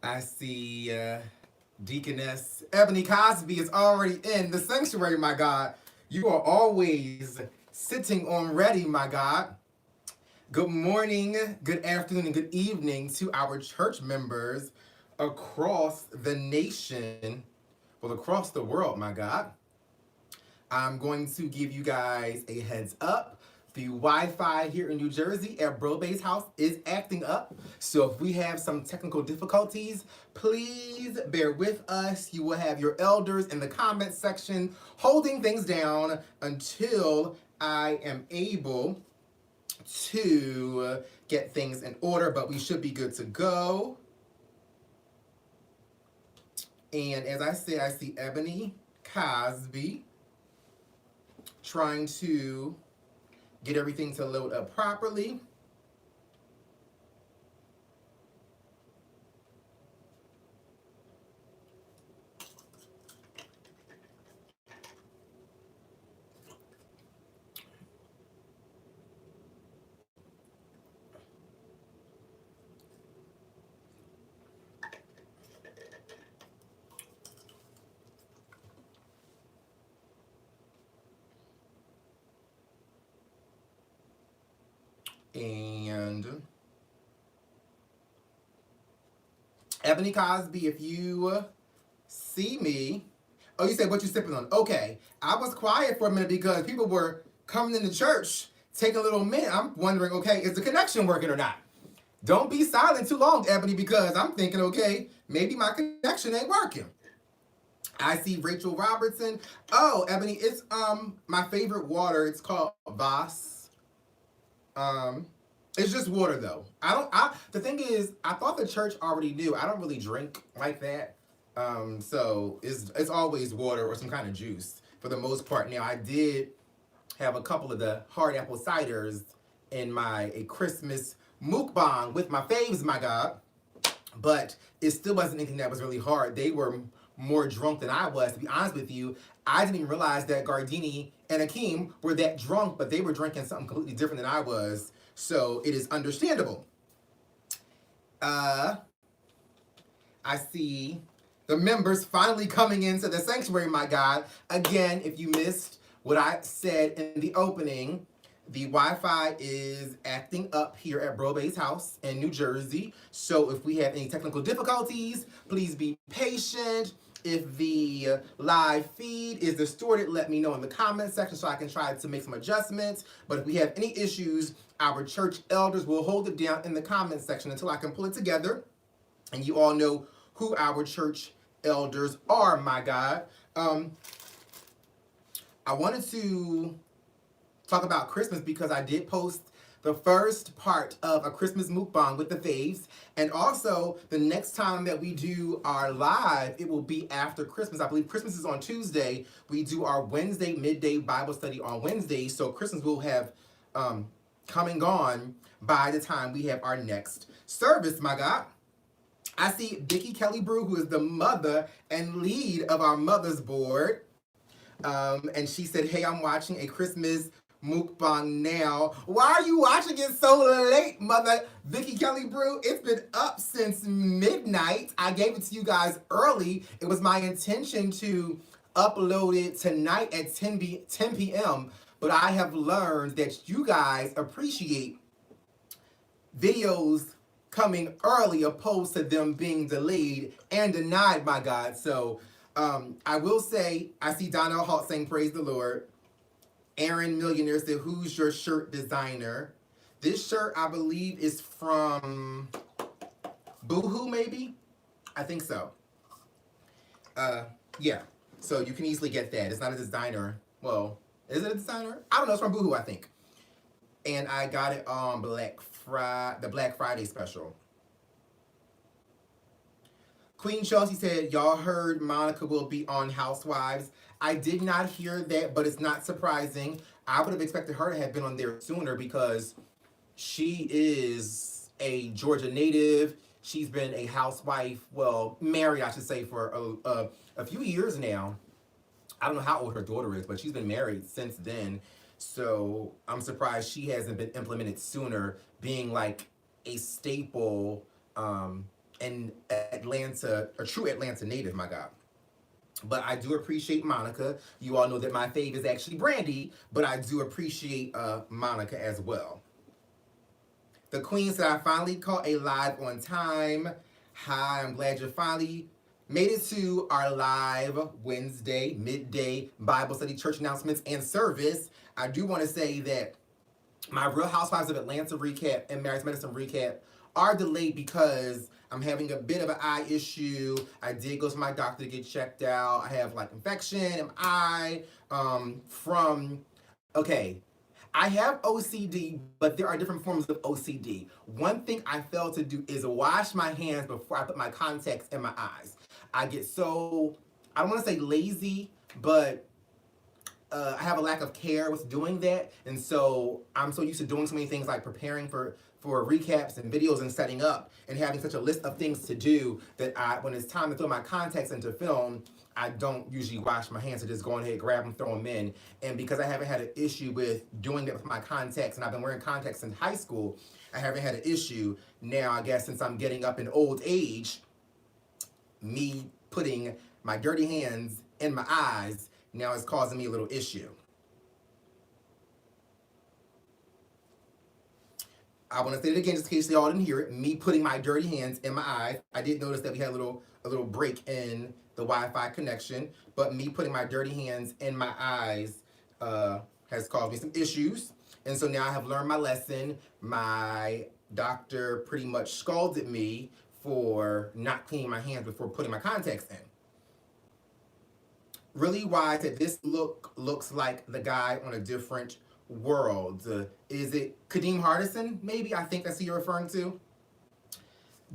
I see Deaconess Ebony Cosby is already in the sanctuary, my God. You are always sitting on ready, my God. Good morning, good afternoon, and good evening to our church members across the nation, well, across the world, my God. I'm going to give you guys a heads up. The Wi-Fi here in New Jersey at Brobay's house is acting up. So if we have some technical difficulties, please bear with us. You will have your elders in the comments section holding things down until I am able to get things in order, but we should be good to go. And as I said, I see Ebony Cosby trying to get everything to load up properly. And Ebony Cosby, if you see me, oh, you said what you sipping on? Okay, I was quiet for a minute because people were coming into church, taking a little minute. I'm wondering, okay, is the connection working or not? Don't be silent too long, Ebony, because I'm thinking, okay, maybe my connection ain't working. I see Rachel Robertson. Oh, Ebony, it's my favorite water. It's called Voss. Um, it's just water though. The thing is, I thought the church already knew. I don't really drink like that. So it's always water or some kind of juice for the most part. Now I did have a couple of the hard apple ciders in my a Christmas mukbang with my faves, my God. But it still wasn't anything that was really hard. They were more drunk than I was, to be honest with you. I didn't even realize that Gardini and Akeem were that drunk, but they were drinking something completely different than I was. So it is understandable. Uh, I see the members finally coming into the sanctuary, my God. Again, if you missed what I said in the opening, the Wi-Fi is acting up here at Brobay's house in New Jersey. So if we have any technical difficulties, please be patient. If the live feed is distorted, let me know in the comment section so I can try to make some adjustments. But if we have any issues, our church elders will hold it down in the comment section until I can pull it together. And you all know who our church elders are, my God. I wanted to talk about Christmas because I did post the first part of a Christmas mukbang with the faves. And also, the next time that we do our live, it will be after Christmas. I believe Christmas is on Tuesday. We do our Wednesday midday Bible study on Wednesday. So Christmas will have come and gone by the time we have our next service, my God. I see Vicki Kelly Brew, who is the mother and lead of our Mother's Board. And she said, hey, I'm watching a Christmas mukbang now. Why are you watching it so late, Mother Vicki Kelly Brew? It's been up since midnight. I gave it to you guys early. It was my intention to upload it tonight at 10 p.m., but I have learned that you guys appreciate videos coming early opposed to them being delayed and denied, my God. So I will say, I see Donnell Halt saying, praise the Lord. Aaron Millionaire said, who's your shirt designer? This shirt, I believe, is from Boohoo, maybe? I think so. Yeah. So you can easily get that. It's not a designer. Well, is it a designer? I don't know. It's from Boohoo, I think. And I got it on the Black Friday special. Queen Chelsea said, y'all heard Monica will be on Housewives. I did not hear that, but it's not surprising. I would have expected her to have been on there sooner because she is a Georgia native. She's been a housewife, well, married, I should say, for a few years now. I don't know how old her daughter is, but she's been married since then. So I'm surprised she hasn't been implemented sooner, being like a staple an Atlanta, a true Atlanta native, my God. But I do appreciate Monica. You all know that my fave is actually Brandy, but I do appreciate Monica as well. The Queen said, I finally caught a live on time. Hi, I'm glad you finally made it to our live Wednesday, midday Bible study, church announcements, and service. I do want to say that my Real Housewives of Atlanta recap and Marriage Medicine recap are delayed because I'm having a bit of an eye issue. I did go to my doctor to get checked out. I have like infection in my eye okay, I have OCD, but there are different forms of OCD. One thing I fail to do is wash my hands before I put my contacts in my eyes. I get so, I don't want to say lazy, but I have a lack of care with doing that, and so I'm so used to doing so many things like preparing for recaps and videos and setting up and having such a list of things to do that when it's time to throw my contacts into film, I don't usually wash my hands. I just go ahead, grab them, throw them in. And because I haven't had an issue with doing that with my contacts, and I've been wearing contacts since high school, I haven't had an issue. Now, I guess since I'm getting up in old age, me putting my dirty hands in my eyes now is causing me a little issue. I want to say it again just in case y'all didn't hear it. Me putting my dirty hands in my eyes. I did notice that we had a little break in the Wi-Fi connection, but me putting my dirty hands in my eyes has caused me some issues. And so now I have learned my lesson. My doctor pretty much scalded me for not cleaning my hands before putting my contacts in. Really wise that this looks like the guy on a different world. Is it Kadeem Hardison? Maybe, I think that's who you're referring to.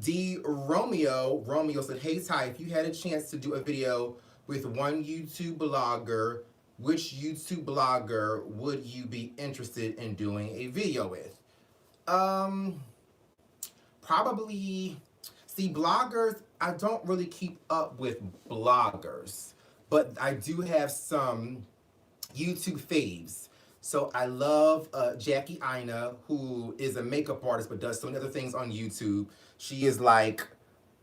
D. Romeo said, hey Ty, if you had a chance to do a video with one YouTube blogger, which YouTube blogger would you be interested in doing a video with? Probably, see, bloggers, I don't really keep up with bloggers, but I do have some YouTube faves. So I love Jackie Ina, who is a makeup artist but does so many other things on YouTube. She is like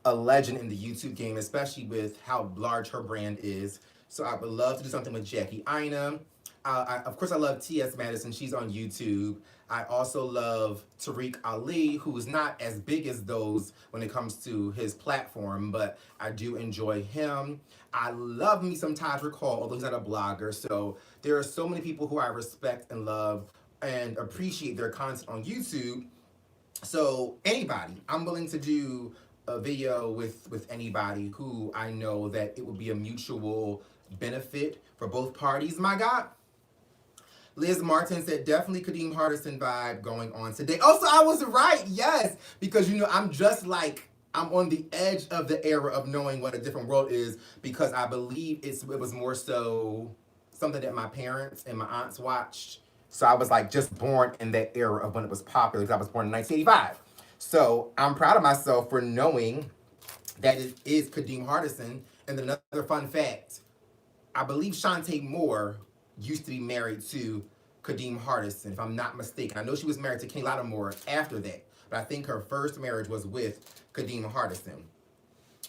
a legend in the YouTube game, especially with how large her brand is. So I would love to do something with Jackie Ina. Of course, I love T.S. Madison. She's on YouTube. I also love Tariq Ali, who is not as big as those when it comes to his platform, but I do enjoy him. I love me some Todrick Hall, although he's not a blogger. So there are so many people who I respect and love and appreciate their content on YouTube. So anybody, I'm willing to do a video with anybody who I know that it would be a mutual benefit for both parties. My God. Liz Martin said, definitely Kadeem Hardison vibe going on today. Oh, so I was right, yes. Because, I'm just like, I'm on the edge of the era of knowing what a different world is because I believe it was more so something that my parents and my aunts watched. So I was like just born in that era of when it was popular because I was born in 1985. So I'm proud of myself for knowing that it is Kadeem Hardison. And then another fun fact, I believe Shantae Moore used to be married to Kadeem Hardison, if I'm not mistaken. I know she was married to Kenny Lattimore after that, but I think her first marriage was with Kadeem Hardison.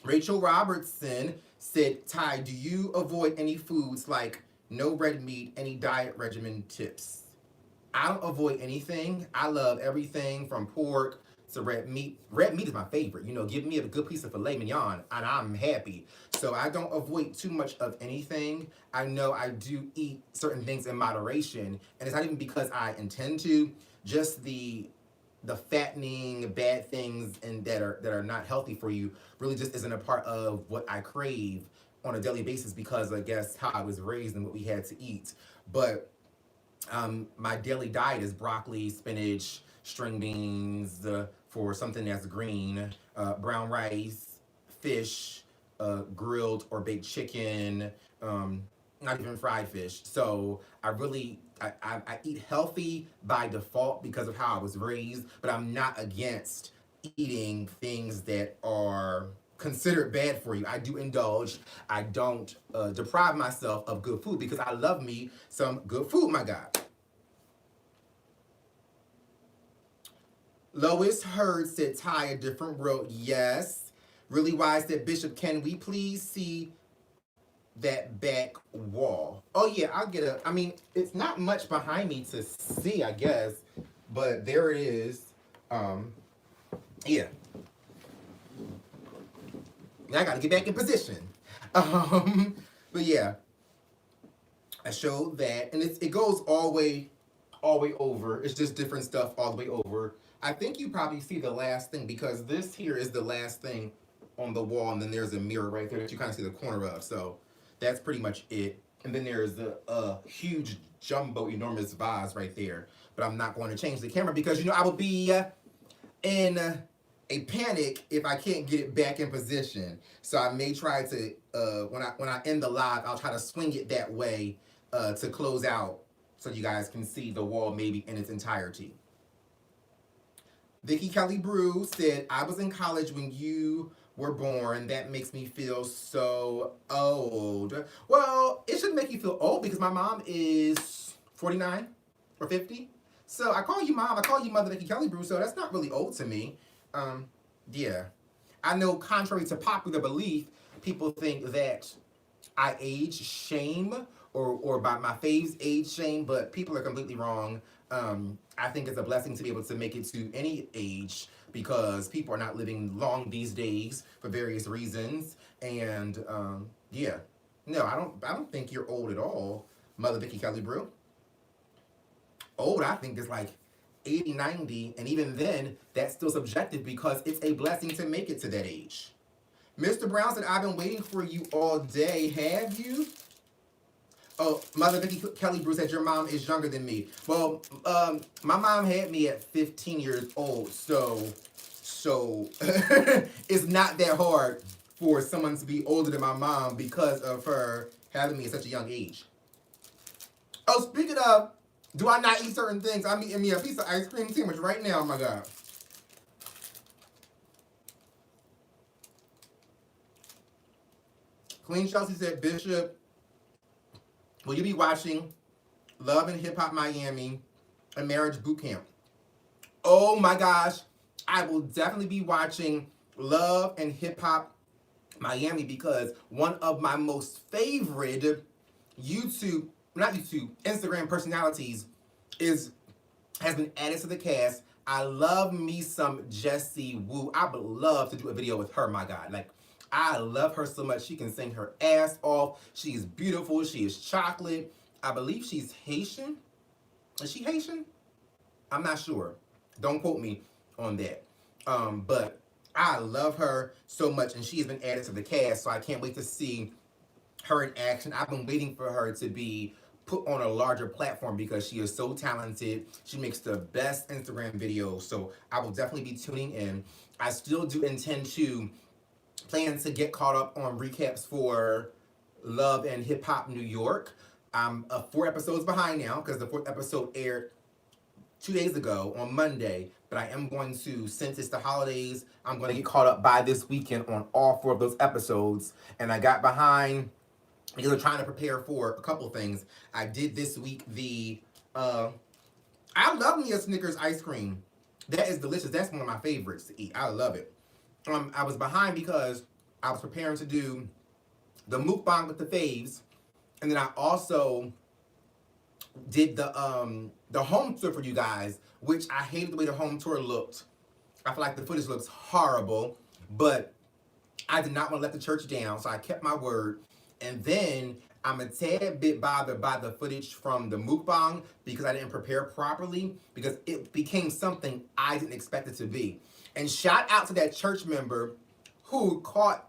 Rachel Robertson said, Ty, do you avoid any foods like no red meat, any diet regimen tips? I don't avoid anything. I love everything from pork to red meat. Red meat is my favorite. Give me a good piece of filet mignon and I'm happy. So I don't avoid too much of anything. I know I do eat certain things in moderation, and it's not even because I intend to. Just the fattening bad things and that are not healthy for you really just isn't a part of what I crave on a daily basis because I guess how I was raised and what we had to eat. But my daily diet is broccoli, spinach, string beans for something that's green, brown rice, fish, grilled or baked chicken, not even fried fish. So I eat healthy by default because of how I was raised, but I'm not against eating things that are considered bad for you. I do indulge. I don't deprive myself of good food because I love me some good food, my God. Lois Hurd said, Ty, a different world. Yes. Really wise said, Bishop, can we please see that back wall? Oh yeah, I'll get a. I mean, it's not much behind me to see, I guess, but there it is. Um, yeah. Now I gotta get back in position. Um, but yeah, I showed that, and it goes all the way over. It's just different stuff all the way over. I think you probably see the last thing because this here is the last thing on the wall, and then there's a mirror right there that you kind of see the corner of. So that's pretty much it. And then there's a huge jumbo, enormous vase right there. But I'm not going to change the camera because I will be in a panic if I can't get it back in position. So I may try to when I end the live, I'll try to swing it that way to close out so you guys can see the wall maybe in its entirety. Vicky Kelly Brew said, I was in college when you were born. That makes me feel so old. Well, it shouldn't make you feel old because my mom is 49 or 50. So I call you mom. I call you Mother Vicky Kelly Brew. So that's not really old to me. Yeah. I know contrary to popular belief, people think that I age shame or by my faves age shame, but people are completely wrong. I think it's a blessing to be able to make it to any age because people are not living long these days for various reasons. And yeah, no, I don't think you're old at all, Mother Vicky Kelly Brew. Old, I think, is like 80, 90, and even then, that's still subjective because it's a blessing to make it to that age. Mr. Brown said, I've been waiting for you all day. Have you? Oh, Mother Vicky Kelly Bruce said, your mom is younger than me. Well, my mom had me at 15 years old, so it's not that hard for someone to be older than my mom because of her having me at such a young age. Oh, speaking of, do I not eat certain things? I'm eating me a piece of ice cream sandwich right now, oh my God. Clean Chelsea said, Bishop, will you be watching Love and Hip Hop Miami and Marriage Boot Camp? Oh my gosh, I will definitely be watching Love and Hip Hop Miami because one of my most favorite Instagram personalities has been added to the cast. I love me some Jessie Woo. I would love to do a video with her, my God. Like, I love her so much. She can sing her ass off. She is beautiful. She is chocolate. I believe she's Haitian. Is she Haitian? I'm not sure. Don't quote me on that. But I love her so much, and she has been added to the cast, so I can't wait to see her in action. I've been waiting for her to be put on a larger platform because she is so talented. She makes the best Instagram videos, so I will definitely be tuning in. I still do intend to plan to get caught up on recaps for Love and Hip Hop New York. I'm 4 episodes behind now because the 4th episode aired 2 days ago on Monday, but I am going to, since it's the holidays, I'm going to get caught up by this weekend on all 4 of those episodes. And I got behind because I'm trying to prepare for a couple things. I did this week I love me a Snickers ice cream. That is delicious. That's one of my favorites to eat. I love it. I was behind because I was preparing to do the mukbang with the faves, and then I also did the home tour for you guys, which I hated the way the home tour looked. I feel like the footage looks horrible, but I did not want to let the church down, so I kept my word. And then I'm a tad bit bothered by the footage from the mukbang because I didn't prepare properly because it became something I didn't expect it to be. And shout out to that church member who caught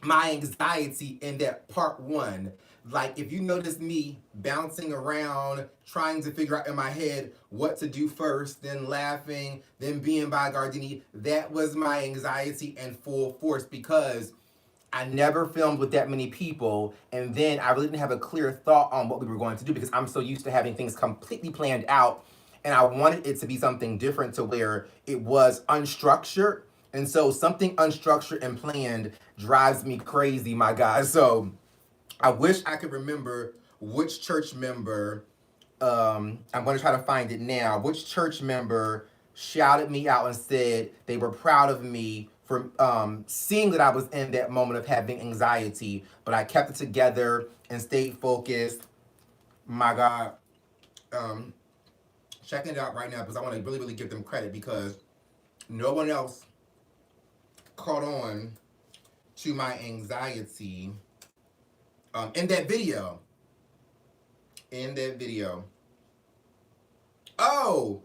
my anxiety in that part 1. Like, if you notice me bouncing around, trying to figure out in my head what to do first, then laughing, then being by Gardini, that was my anxiety in full force because I never filmed with that many people, and then I really didn't have a clear thought on what we were going to do because I'm so used to having things completely planned out, and I wanted it to be something different to where it was unstructured. And so something unstructured and planned drives me crazy, my guys. So I wish I could remember which church member, I'm going to try to find it now, which church member shouted me out and said they were proud of me for seeing that I was in that moment of having anxiety, but I kept it together and stayed focused. My God, um, checking it out right now because I want to really, really give them credit because no one else caught on to my anxiety in that video. In that video. Oh,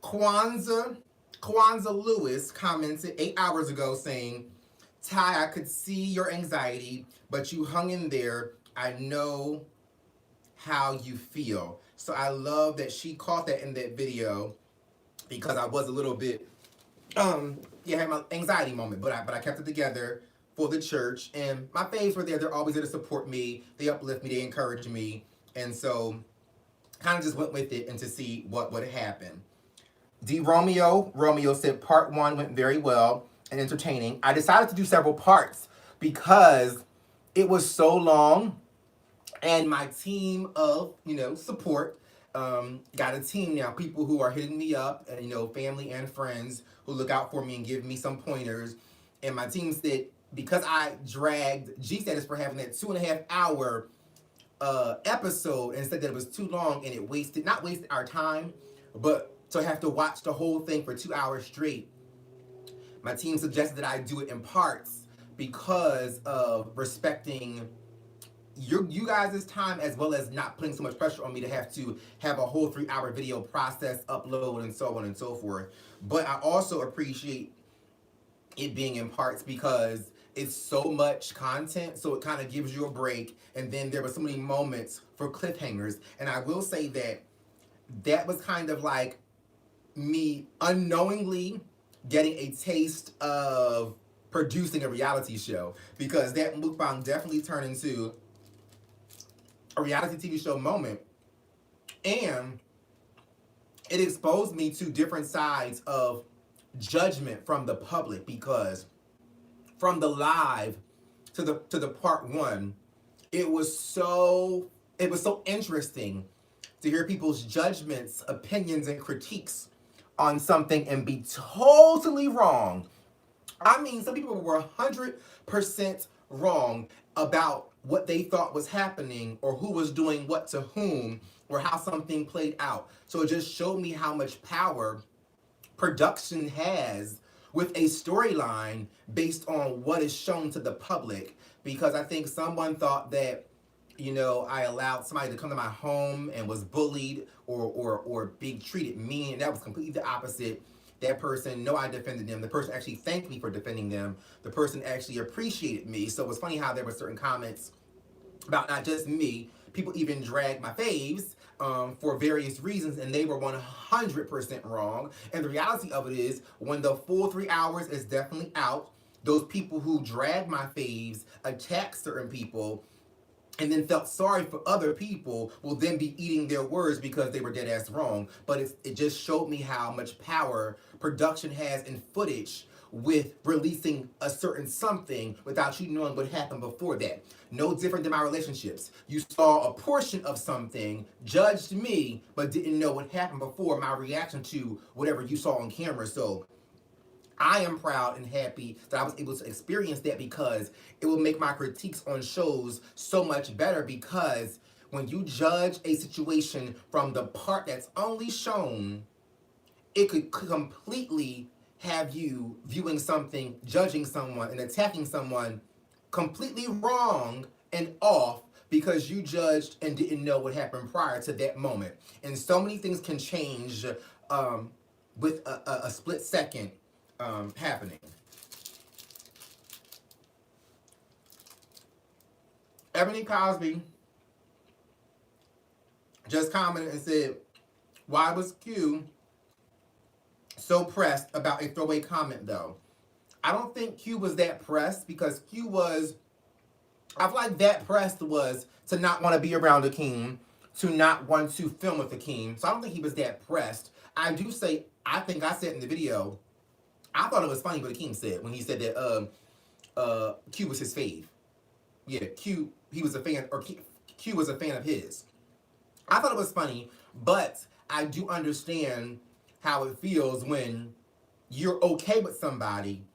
Kwanzaa Lewis commented 8 hours ago saying, Ty, I could see your anxiety, but you hung in there. I know how you feel. So I love that she caught that in that video because I was a little bit, yeah, I had my anxiety moment, but I kept it together for the church. And my faves were there. They're always there to support me. They uplift me. They encourage me. And so kind of just went with it and to see what would happen. Romeo said part 1 went very well and entertaining. I decided to do several parts because it was so long, and my team of support got a team now, people who are hitting me up, and family and friends who look out for me and give me some pointers. And my team said because I dragged G Status for having that 2.5 hour episode and said that it was too long and it not wasted our time, but to have to watch the whole thing for 2 hours straight. My team suggested that I do it in parts because of respecting you guys' time, as well as not putting so much pressure on me to have a whole 3-hour video process, upload, and so on and so forth. But I also appreciate it being in parts because it's so much content, so it kind of gives you a break. And then there were so many moments for cliffhangers. And I will say that was kind of like me unknowingly getting a taste of producing a reality show, because that mukbang definitely turned into a reality TV show moment, and it exposed me to different sides of judgment from the public, because from the live to the part 1, it was so interesting to hear people's judgments, opinions, and critiques on something and be totally wrong. I mean, some people were 100% wrong about what they thought was happening or who was doing what to whom or how something played out. So it just showed me how much power production has with a storyline based on what is shown to the public. Because I think someone thought that I allowed somebody to come to my home and was bullied or being treated mean, and that was completely the opposite. That person, no, I defended them. The person actually thanked me for defending them. The person actually appreciated me. So it was funny how there were certain comments about not just me. People even dragged my faves for various reasons, and they were 100% wrong. And the reality of it is, when the full 3 hours is definitely out, those people who dragged my faves, attacked certain people, and then felt sorry for other people will then be eating their words because they were dead ass wrong. But it just showed me how much power production has in footage with releasing a certain something without you knowing what happened before that. No different than my relationships. You saw a portion of something, judged me, but didn't know what happened before my reaction to whatever you saw on camera. So I am proud and happy that I was able to experience that, because it will make my critiques on shows so much better, because when you judge a situation from the part that's only shown, it could completely have you viewing something, judging someone, and attacking someone completely wrong and off because you judged and didn't know what happened prior to that moment. And so many things can change with a split second happening. Ebony Cosby just commented and said, why was Q so pressed about a throwaway comment though? I don't think Q was that pressed, because Q was, I feel like that pressed was to not want to be around Akeem, to not want to film with Akeem. So I don't think he was that pressed. I do say, I think I said in the video, I thought it was funny what Akeem said when he said that Q was his fave. Yeah, Q, he was a fan, or Q was a fan of his. I thought it was funny, but I do understand how it feels when you're okay with somebody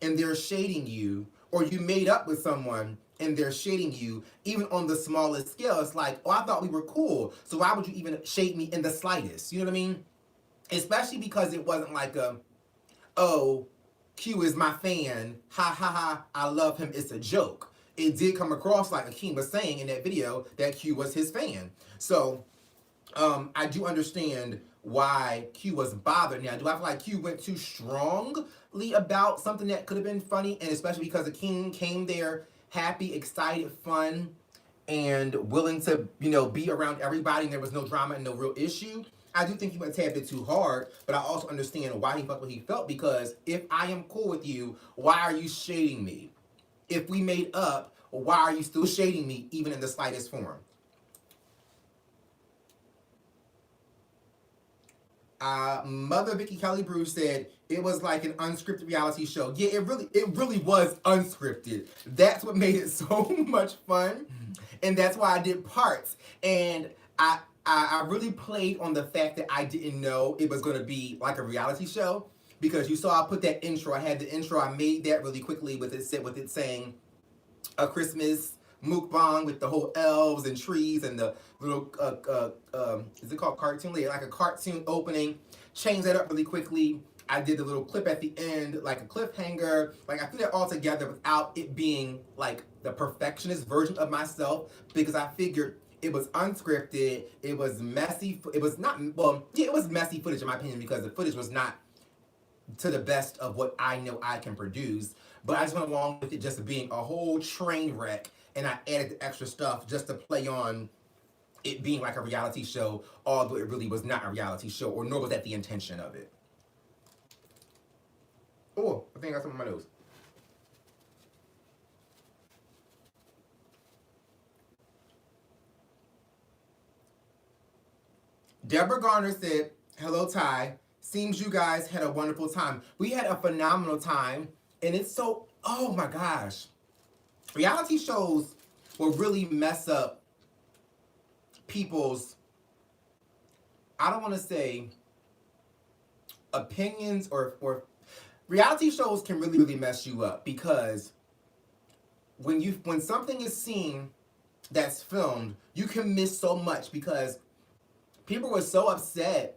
and they're shading you, or you made up with someone and they're shading you, even on the smallest scale. It's like, oh, I thought we were cool, so why would you even shade me in the slightest? You know what I mean? Especially because it wasn't like a, oh, Q is my fan, ha ha ha, I love him, it's a joke. It did come across like Akeem was saying in that video that Q was his fan. So I do understand why Q was bothered. Now, do I feel like Q went too strongly about something that could have been funny? And especially because Akeem came there happy, excited, fun, and willing to, you know, be around everybody, and there was no drama and no real issue. I do think he went a tad bit too hard, but I also understand why he felt what he felt, because if I am cool with you, why are you shading me? If we made up, why are you still shading me, even in the slightest form? Mother Vicky Kelly Bruce said it was like an unscripted reality show. Yeah, it really was unscripted. That's what made it so much fun, and that's why I did parts. And I really played on the fact that I didn't know it was going to be like a reality show, because you saw I put that intro. I had the intro. I made that really quickly with it saying a Christmas mukbang with the whole elves and trees and the little is it called cartoon? Like a cartoon opening. Changed that up really quickly. I did the little clip at the end, like a cliffhanger. Like I threw that all together without it being like the perfectionist version of myself, because I figured it was unscripted. It was messy. It was not, well, yeah, it was messy footage in my opinion, because the footage was not to the best of what I know I can produce. But I just went along with it just being a whole train wreck, and I added the extra stuff just to play on it being like a reality show, although it really was not a reality show, or nor was that the intention of it. Oh, I think I got something on my nose. Deborah Garner said, hello, Ty. Seems you guys had a wonderful time. We had a phenomenal time, and it's so, oh my gosh. Reality shows will really mess up people's, I don't want to say opinions, or reality shows can really mess you up, because when something is seen that's filmed, you can miss so much, because people were so upset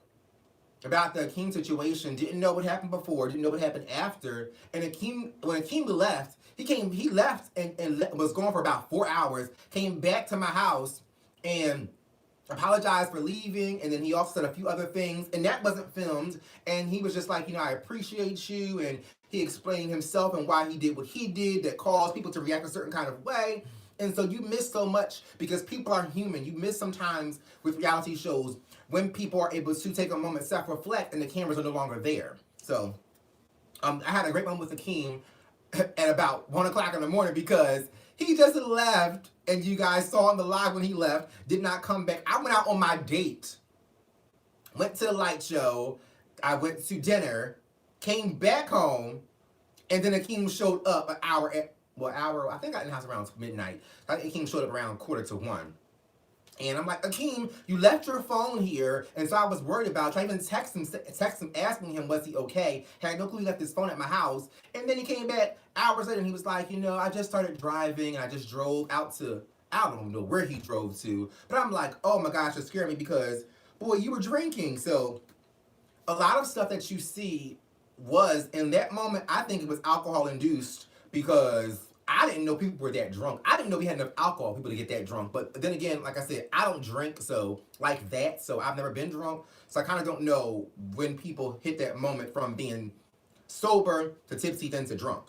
about the Akeem situation, didn't know what happened before, didn't know what happened after. And when Akeem left, he left and was gone for about 4 hours, came back to my house and apologized for leaving, and then he also said a few other things, and that wasn't filmed. And he was just like, you know, I appreciate you, and he explained himself and why he did what he did that caused people to react a certain kind of way. And so you miss so much, because people are human. You miss sometimes with reality shows when people are able to take a moment, self-reflect, and the cameras are no longer there. So I had a great moment with Akeem at about 1 o'clock in the morning, because he just left, and you guys saw in the live when he left, did not come back. I went out on my date, went to the light show, I went to dinner, came back home, and then Akeem showed up an hour, I think I got in the house around midnight. I think Akeem showed up around 1:45. And I'm like, Akeem, you left your phone here. And so I was worried about it. I even text him asking him, was he okay? Had no clue he left his phone at my house. And then he came back hours later, and he was like, you know, I just started driving, and I just drove out to, I don't know where he drove to. But I'm like, oh my gosh, it scared me, because, boy, you were drinking. So a lot of stuff that you see was, in that moment, I think it was alcohol induced, because I didn't know people were that drunk. I didn't know we had enough alcohol for people to get that drunk. But then again, like I said, I don't drink so like that. So I've never been drunk. So I kind of don't know when people hit that moment from being sober to tipsy then to drunk.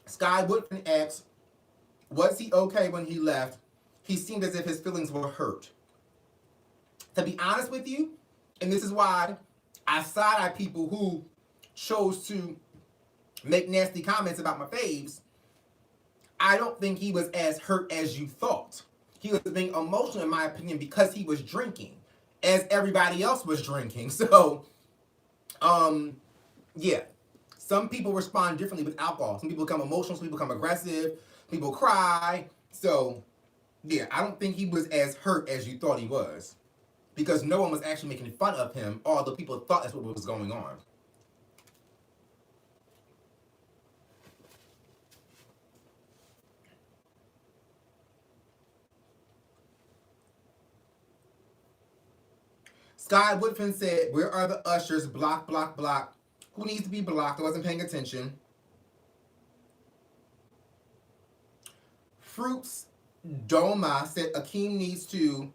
Sky Woodfin asks, was he okay when he left? He seemed as if his feelings were hurt. To be honest with you, and this is why I side-eye people who chose to make nasty comments about my faves, I don't think he was as hurt as you thought. He was being emotional, in my opinion, because he was drinking, as everybody else was drinking. So, yeah. Some people respond differently with alcohol. Some people become emotional, some people become aggressive, people cry. So, yeah, I don't think he was as hurt as you thought he was. because no one was actually making fun of him, although people thought that's what was going on. Sky Woodfin said, "Where are the ushers? Block, block, block. Who needs to be blocked? I wasn't paying attention." Fruits Doma said Akeem needs to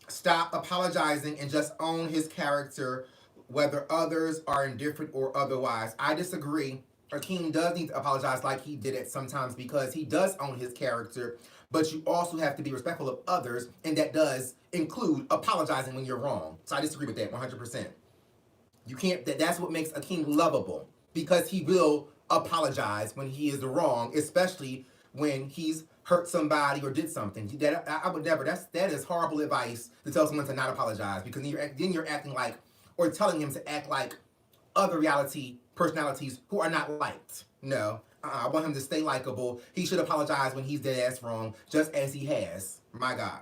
stop apologizing and just own his character, whether others are indifferent or otherwise. I disagree. Akeem does need to apologize like he did it sometimes because he does own his character, but you also have to be respectful of others, and that does include apologizing when you're wrong. So I disagree with that 100%. You can't, that's what makes Akeem lovable, because he will apologize when he is wrong, especially when he's hurt somebody or did something. That I would never. That is horrible advice to tell someone to not apologize, because then you're acting like, or telling him to act like other reality personalities who are not liked. No, I want him to stay likable. He should apologize when he's dead ass wrong, just as he has. My God.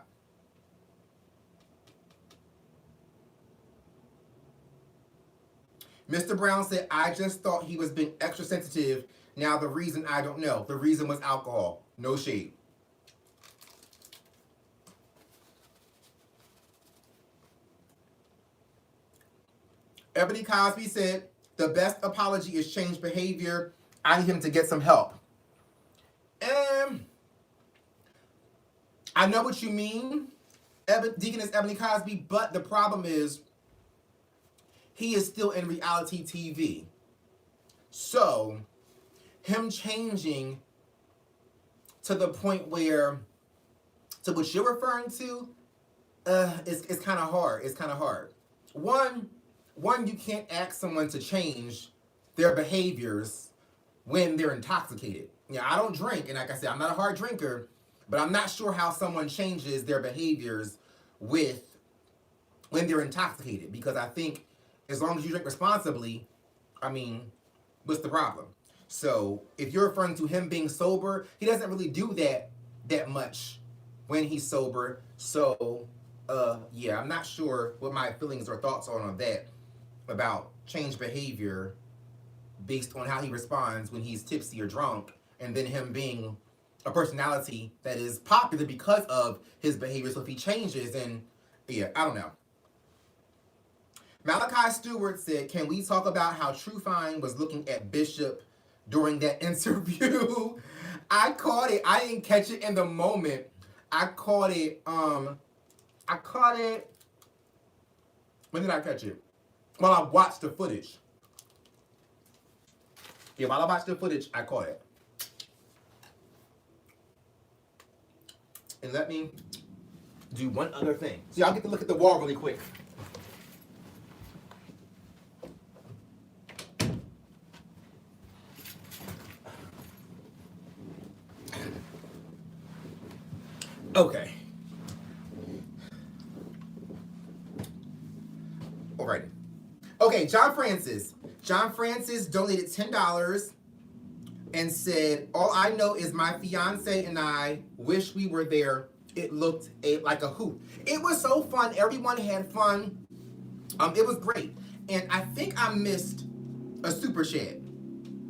Mr. Brown said, "I just thought he was being extra sensitive. Now the reason, I don't know. The reason was alcohol. No shade." Ebony Cosby said, "The best apology is change behavior. I need him to get some help." I know what you mean, Deaconess Ebony Cosby, but the problem is he is still in reality TV. So him changing to the point where, to what you're referring to, it's kind of hard. It's kind of hard. One, you can't ask someone to change their behaviors when they're intoxicated. Yeah, I don't drink, and like I said, I'm not a hard drinker, but I'm not sure how someone changes their behaviors when they're intoxicated, because I think as long as you drink responsibly, I mean, what's the problem? So if you're referring to him being sober, he doesn't really do that much when he's sober. So yeah, I'm not sure what my feelings or thoughts are on that, about change behavior based on how he responds when he's tipsy or drunk, and then him being a personality that is popular because of his behavior. So if he changes, and yeah, I don't know. Malachi Stewart said, "Can we talk about how Trufine was looking at Bishop during that interview?" I caught it. I didn't catch it in the moment. I caught it. When did I catch it? While I watched the footage. Yeah, while I watched the footage, I caught it. And let me do one other thing. So y'all get to look at the wall really quick. Okay. Alrighty. Okay, John Francis. John Francis donated $10 and said, "All I know is my fiance and I wish we were there. It looked like a hoot." It was so fun. Everyone had fun. It was great. And I think I missed a super chat,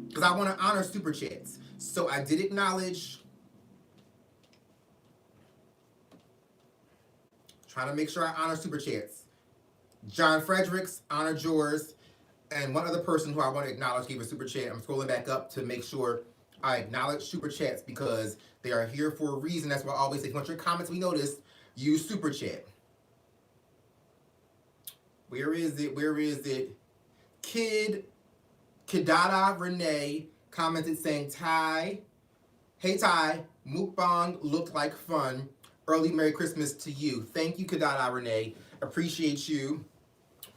because I want to honor super chats. So I did acknowledge. Trying to make sure I honor super chats. John Fredericks honored yours, and one other person who I want to acknowledge gave a super chat. I'm scrolling back up to make sure I acknowledge super chats, because they are here for a reason. That's why I always say, if you want your comments we noticed, use super chat. Where is it? Where is it? Kidada Renee commented saying, hey Ty, mukbang looked like fun. Early Merry Christmas to you." Thank you, Kidada Renee. Appreciate you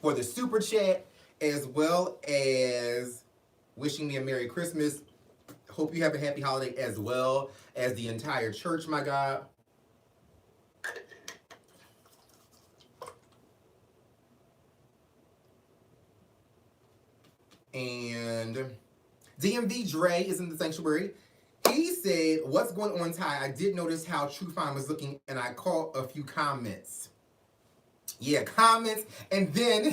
for the super chat, as well as wishing me a Merry Christmas. Hope you have a happy holiday, as well as the entire church, my God. And DMV Dre is in the sanctuary. He said, "What's going on, Ty? I did notice how Trufine was looking, and I caught a few comments." Yeah, comments, and then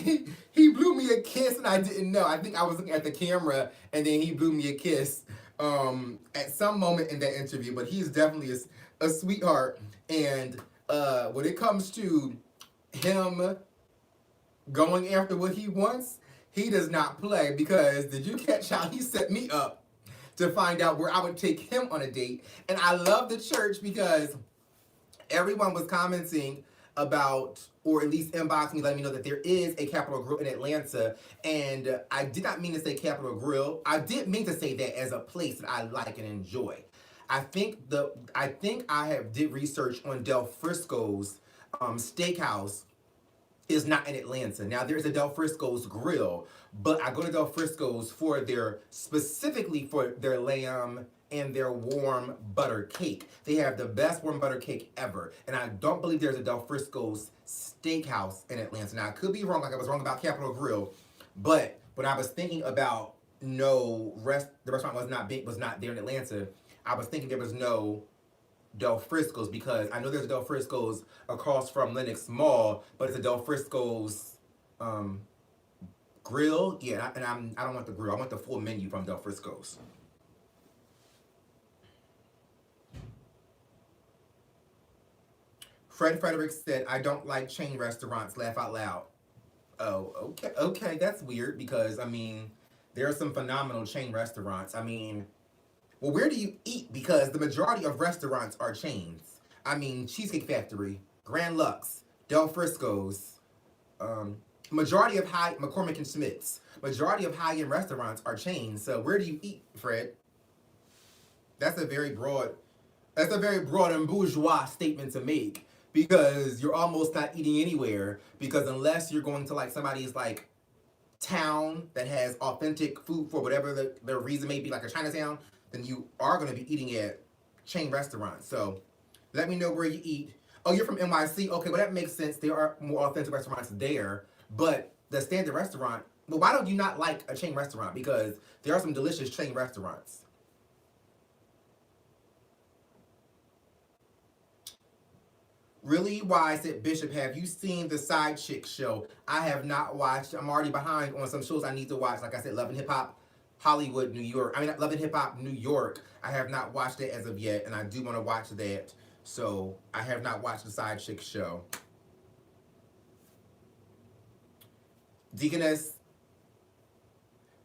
he blew me a kiss, and I didn't know. I think I was looking at the camera, and then he blew me a kiss at some moment in that interview. But he's definitely a sweetheart, and when it comes to him going after what he wants, he does not play. Because did you catch how he set me up to find out where I would take him on a date? And I love the church because everyone was commenting about, or at least inboxing me, letting me know that there is a Capitol Grill in Atlanta. And I did not mean to say Capitol Grill. I did mean to say that as a place that I like and enjoy. I have did research on Del Frisco's steakhouse is not in Atlanta. Now there's a Del Frisco's grill, but I go to Del Frisco's for their, specifically for their lamb and their warm butter cake. They have the best warm butter cake ever. And I don't believe there's a Del Frisco's steakhouse in Atlanta. Now I could be wrong, like I was wrong about Capitol Grill, but when I was thinking about the restaurant was not there in Atlanta, I was thinking there was no Del Frisco's, because I know there's a Del Frisco's across from Lenox Mall, but it's a Del Frisco's grill. Yeah, I don't want the grill. I want the full menu from Del Frisco's. Fred Frederick said, "I don't like chain restaurants. Laugh out loud." Oh, okay, that's weird because I mean, there are some phenomenal chain restaurants. I mean, well, where do you eat? Because the majority of restaurants are chains. I mean, Cheesecake Factory, Grand Lux, Del Frisco's, majority of McCormick and Smith's, majority of high-end restaurants are chains. So where do you eat, Fred? That's a very broad, and bourgeois statement to make, because you're almost not eating anywhere, because unless you're going to like somebody's like town that has authentic food for whatever the reason may be, like a Chinatown, then you are going to be eating at chain restaurants. So let me know where you eat. Oh, you're from NYC? Okay, well that makes sense. There are more authentic restaurants there, but the standard restaurant, well, why don't you not like a chain restaurant? Because there are some delicious chain restaurants. Really? Why? I said, Bishop, have you seen the Side Chick show? I have not watched. I'm already behind on some shows I need to watch. Like I said, Love and Hip Hop Hollywood, New York. I mean, Love and Hip Hop New York. I have not watched it as of yet, and I do want to watch that. So I have not watched the Side Chick show. Deaconess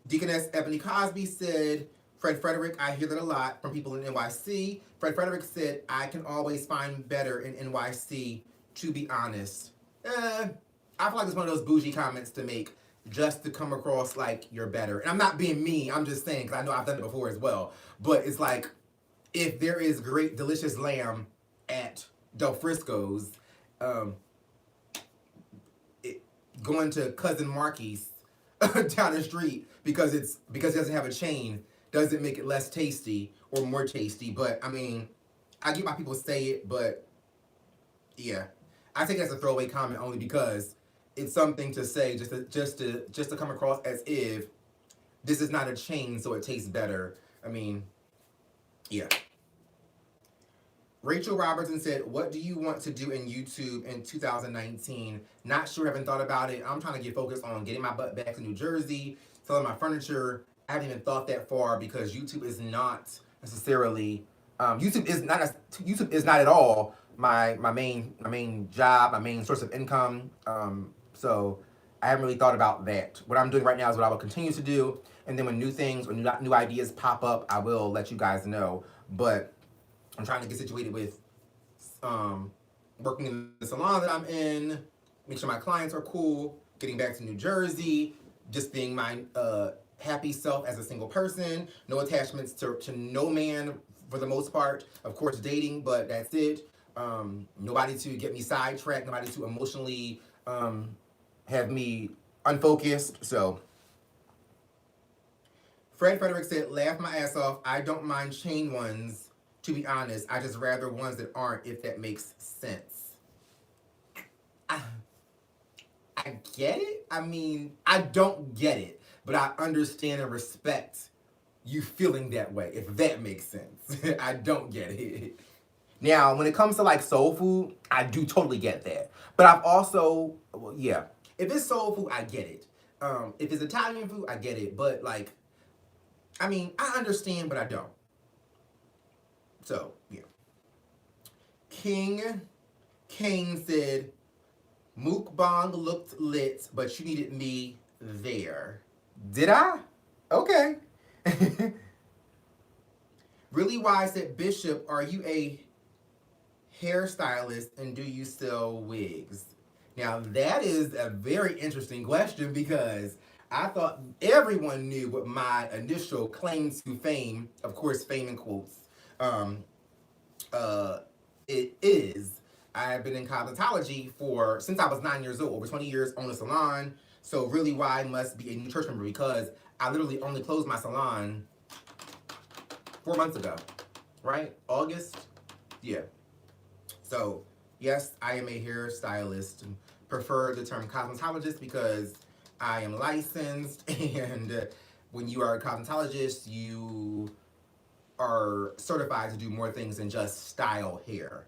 Ebony Cosby said, Fred Frederick, I hear that a lot from people in NYC. Fred Frederick said, I can always find better in NYC, to be honest. I feel like it's one of those bougie comments to make just to come across like you're better. And I'm not being mean, I'm just saying, because I know I've done it before as well. But it's like, if there is great, delicious lamb at Del Frisco's, going to Cousin Marky's down the street because it doesn't have a chain doesn't make it less tasty or more tasty. But I mean, I get why people say it, but yeah, I take it as a throwaway comment only because it's something to say just to come across as if this is not a chain, so it tastes better. I mean, yeah. Rachel Robertson said, what do you want to do in YouTube in 2019? Not sure, haven't thought about it. I'm trying to get focused on getting my butt back to New Jersey, selling my furniture. I haven't even thought that far because YouTube is not necessarily, YouTube is not at all my main job, my main source of income. So I haven't really thought about that. What I'm doing right now is what I will continue to do. And then when new things or new ideas pop up, I will let you guys know. But I'm trying to get situated with working in the salon that I'm in, make sure my clients are cool, getting back to New Jersey, just being my happy self as a single person, no attachments to no man for the most part. Of course, dating, but that's it. Nobody to get me sidetracked, nobody to emotionally have me unfocused. So Fred Frederick said, laugh my ass off. I don't mind chain ones. To be honest, I just rather ones that aren't, if that makes sense. I get it. I mean, I don't get it, but I understand and respect you feeling that way, if that makes sense. I don't get it. Now, when it comes to like soul food, I do totally get that. But I've also, well, yeah, if it's soul food, I get it. If it's Italian food, I get it. But like, I mean, I understand, but I don't. So yeah. King Kane said, "Mukbang looked lit, but you needed me there." Did I? Okay. Really wise said, "Bishop, are you a hairstylist and do you sell wigs?" Now, that is a very interesting question because I thought everyone knew what my initial claim to fame, of course, fame in quotes, um, uh, it is. I have been in cosmetology for since I was 9 years old, over 20 years, own a salon. So really, why must be a new church member because I literally only closed my salon 4 months ago, right? August, yeah. So, yes, I am a hairstylist. Prefer the term cosmetologist because I am licensed, and when you are a cosmetologist, you are certified to do more things than just style hair.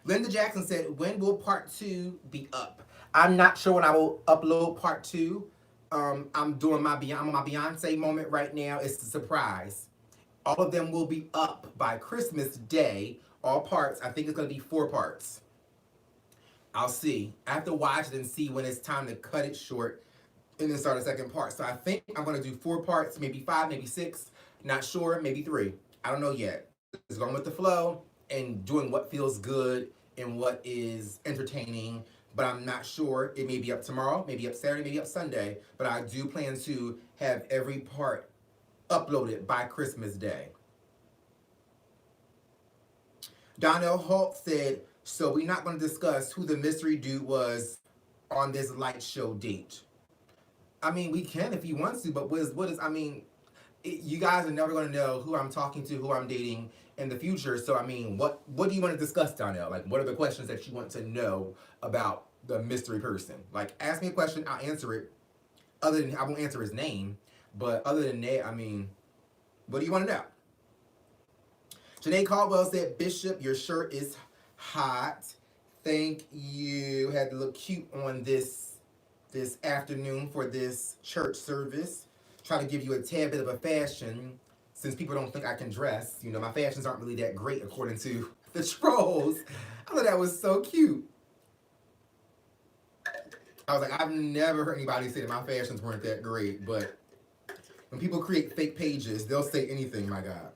Linda Jackson said, "When will part two be up?" I'm not sure when I will upload part two. I'm doing my Beyonce moment right now. It's a surprise. All of them will be up by Christmas Day. All parts. I think it's going to be 4 parts. I'll see. I have to watch it and see when it's time to cut it short and then start a second part. So I think I'm going to do 4 parts, maybe 5, maybe 6. Not sure, maybe 3. I don't know yet. Just going with the flow and doing what feels good and what is entertaining. But I'm not sure. It may be up tomorrow, maybe up Saturday, maybe up Sunday. But I do plan to have every part uploaded by Christmas Day. Donnell Holt said, "So we're not going to discuss who the mystery dude was on this light show date." I mean, we can if you want to, but I mean, you guys are never going to know who I'm talking to, who I'm dating in the future. So, I mean, what do you want to discuss, Donnell? Like, what are the questions that you want to know about the mystery person? Like, ask me a question, I'll answer it. Other than, I won't answer his name, but other than that, I mean, what do you want to know? Janae Caldwell said, "Bishop, your shirt is hot. Thank you. Had to look cute on this afternoon for this church service. Try to give you a tad bit of a fashion since people don't think I can dress. You know, my fashions aren't really that great according to the trolls." I thought that was so cute. I was like, I've never heard anybody say that my fashions weren't that great, but when people create fake pages, they'll say anything, my God.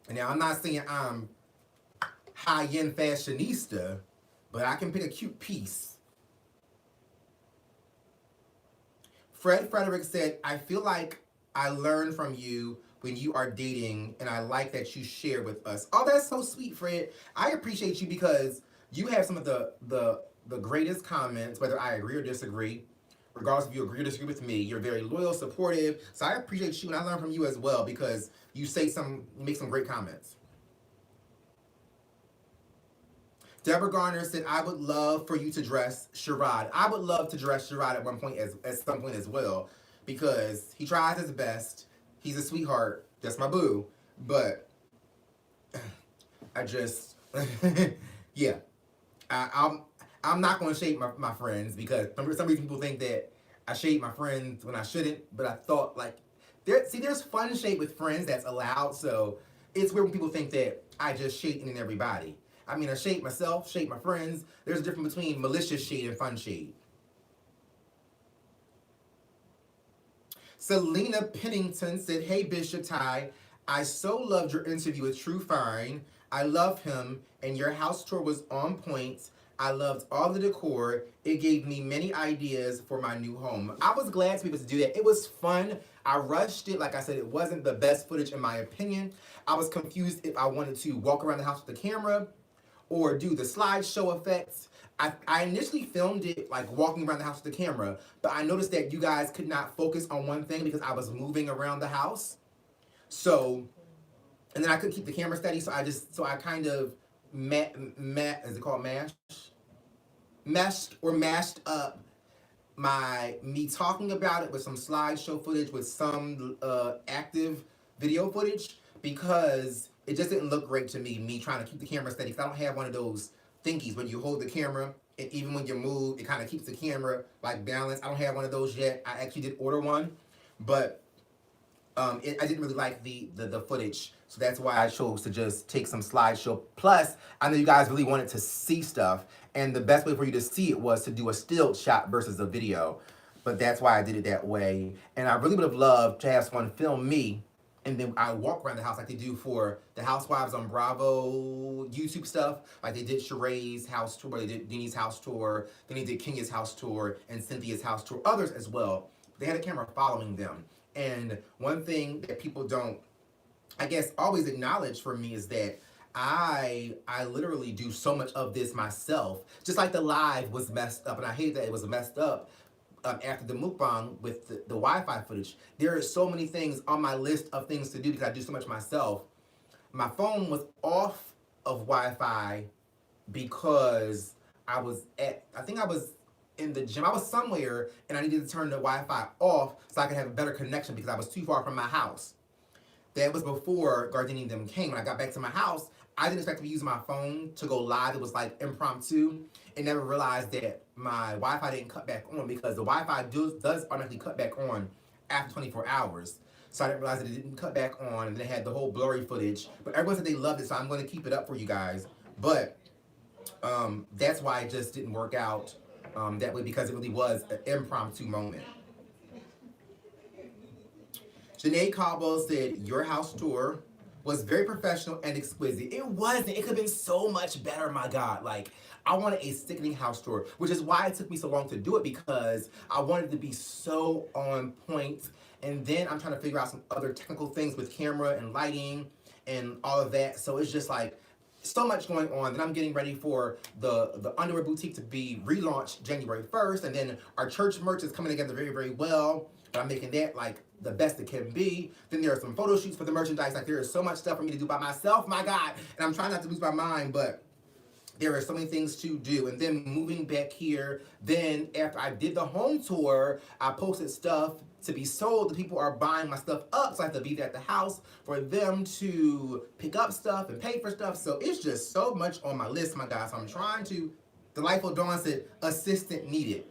And now I'm not saying I'm high-end fashionista, but I can pick a cute piece. Fred Frederick said, "I feel like I learn from you when you are dating, and I like that you share with us." Oh, that's so sweet, Fred. I appreciate you because you have some of the greatest comments, whether I agree or disagree. Regardless if you agree or disagree with me, you're very loyal, supportive. So I appreciate you, and I learn from you as well because you make some great comments. Deborah Garner said, "I would love for you to dress Sherrod." I would love to dress Sherrod at some point as well, because he tries his best. He's a sweetheart. That's my boo. But I just, yeah, I'm not going to shade my friends because for some reason people think that I shade my friends when I shouldn't. But I thought like, there's fun shade with friends that's allowed. So it's weird when people think that I just shade in everybody. I mean, I shade myself, shade my friends. There's a difference between malicious shade and fun shade. Selena Pennington said, "Hey Bishop Ty, I so loved your interview with True Fine. I love him, and your house tour was on point. I loved all the decor. It gave me many ideas for my new home." I was glad to be able to do that. It was fun. I rushed it. Like I said, it wasn't the best footage in my opinion. I was confused if I wanted to walk around the house with the camera or do the slideshow effects. I initially filmed it like walking around the house with the camera, but I noticed that you guys could not focus on one thing because I was moving around the house. So, and then I couldn't keep the camera steady, so I kind of is it called mash? Meshed or mashed up me talking about it with some slideshow footage with some active video footage because it just didn't look great to me. Me trying to keep the camera steady because I don't have one of those thingies when you hold the camera and even when you move, it kind of keeps the camera like balanced. I don't have one of those yet. I actually did order one, but I didn't really like the footage, so that's why I chose to just take some slideshow. Plus, I know you guys really wanted to see stuff, and the best way for you to see it was to do a still shot versus a video. But that's why I did it that way. And I really would have loved to have someone film me, and then I walk around the house like they do for the Housewives on Bravo YouTube stuff. Like they did Sheree's house tour, they did Denie's house tour, then they did Kenya's house tour, and Cynthia's house tour, others as well. They had a camera following them. And one thing that people don't, I guess, always acknowledge for me is that I literally do so much of this myself. Just like the live was messed up, and I hate that it was messed up after the mukbang with the Wi-Fi footage. There are so many things on my list of things to do because I do so much myself. My phone was off of Wi-Fi because I think I was in the gym. I was somewhere and I needed to turn the Wi-Fi off so I could have a better connection because I was too far from my house. That was before Gardini and them came. When I got back to my house, I didn't expect to be using my phone to go live. It was like impromptu, and never realized that my Wi-Fi didn't cut back on because the Wi-Fi does automatically cut back on after 24 hours. So I didn't realize that it didn't cut back on, and they had the whole blurry footage. But everyone said they loved it, so I'm going to keep it up for you guys. But that's why it just didn't work out that way, because it really was an impromptu moment. Janae Caldwell said, your house tour was very professional and exquisite. It wasn't. It could have been so much better, my God. Like, I wanted a sickening house tour, which is why it took me so long to do it, because I wanted to be so on point. And then I'm trying to figure out some other technical things with camera and lighting and all of that. So it's just like, so much going on. Then I'm getting ready for the underwear boutique to be relaunched January 1st. And then our church merch is coming together very, very well. But I'm making that like the best it can be. Then there are some photo shoots for the merchandise. Like there is so much stuff for me to do by myself, my God. And I'm trying not to lose my mind, but there are so many things to do. And then moving back here, then after I did the home tour, I posted stuff to be sold. The people are buying my stuff up, so I have to be at the house for them to pick up stuff and pay for stuff. So it's just so much on my list, my guys. So I'm trying to, Delightful Dawn said, assistant needed.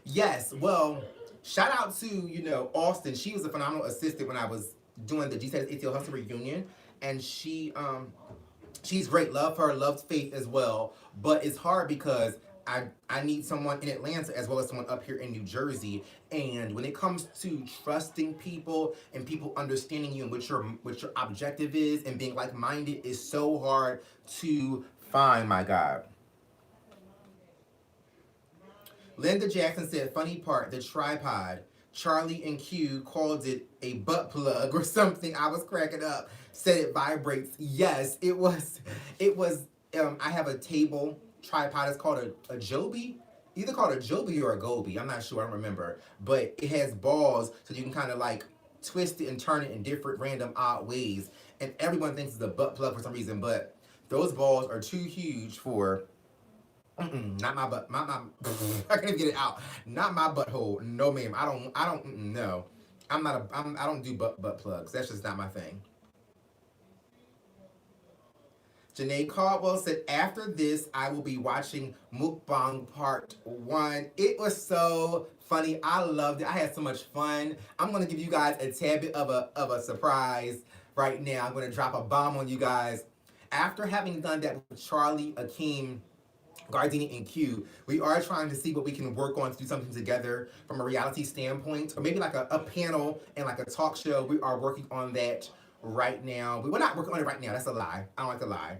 Yes, well, shout out to, Austin. She was a phenomenal assistant when I was doing the G-Status ATL Hustle reunion. And she's great. Love her, loves Faith as well. But it's hard because I need someone in Atlanta as well as someone up here in New Jersey. And when it comes to trusting people and people understanding you and what your objective is and being like-minded is so hard to find, my God. Linda Jackson said, funny part, the tripod. Charlie and Q called it a butt plug or something. I was cracking up. Said it vibrates. Yes, it was, I have a table tripod. It's called a Joby. Either called a Joby or a Goby. I'm not sure. I don't remember. But it has balls, so you can kind of like twist it and turn it in different random odd ways. And everyone thinks it's a butt plug for some reason. But those balls are too huge for... not my butt. My I can't even get it out. Not my butthole. No, ma'am. I don't. No. I don't do butt plugs. That's just not my thing. Janae Caldwell said, after this, I will be watching Mukbang Part 1. It was so funny. I loved it. I had so much fun. I'm going to give you guys a tad bit of a surprise right now. I'm going to drop a bomb on you guys. After having done that with Charlie, Akeem, Gardini, and Q, we are trying to see what we can work on to do something together from a reality standpoint, or maybe like a panel and like a talk show. We are working on that right now. We're not working on it right now. That's a lie. I don't like to lie.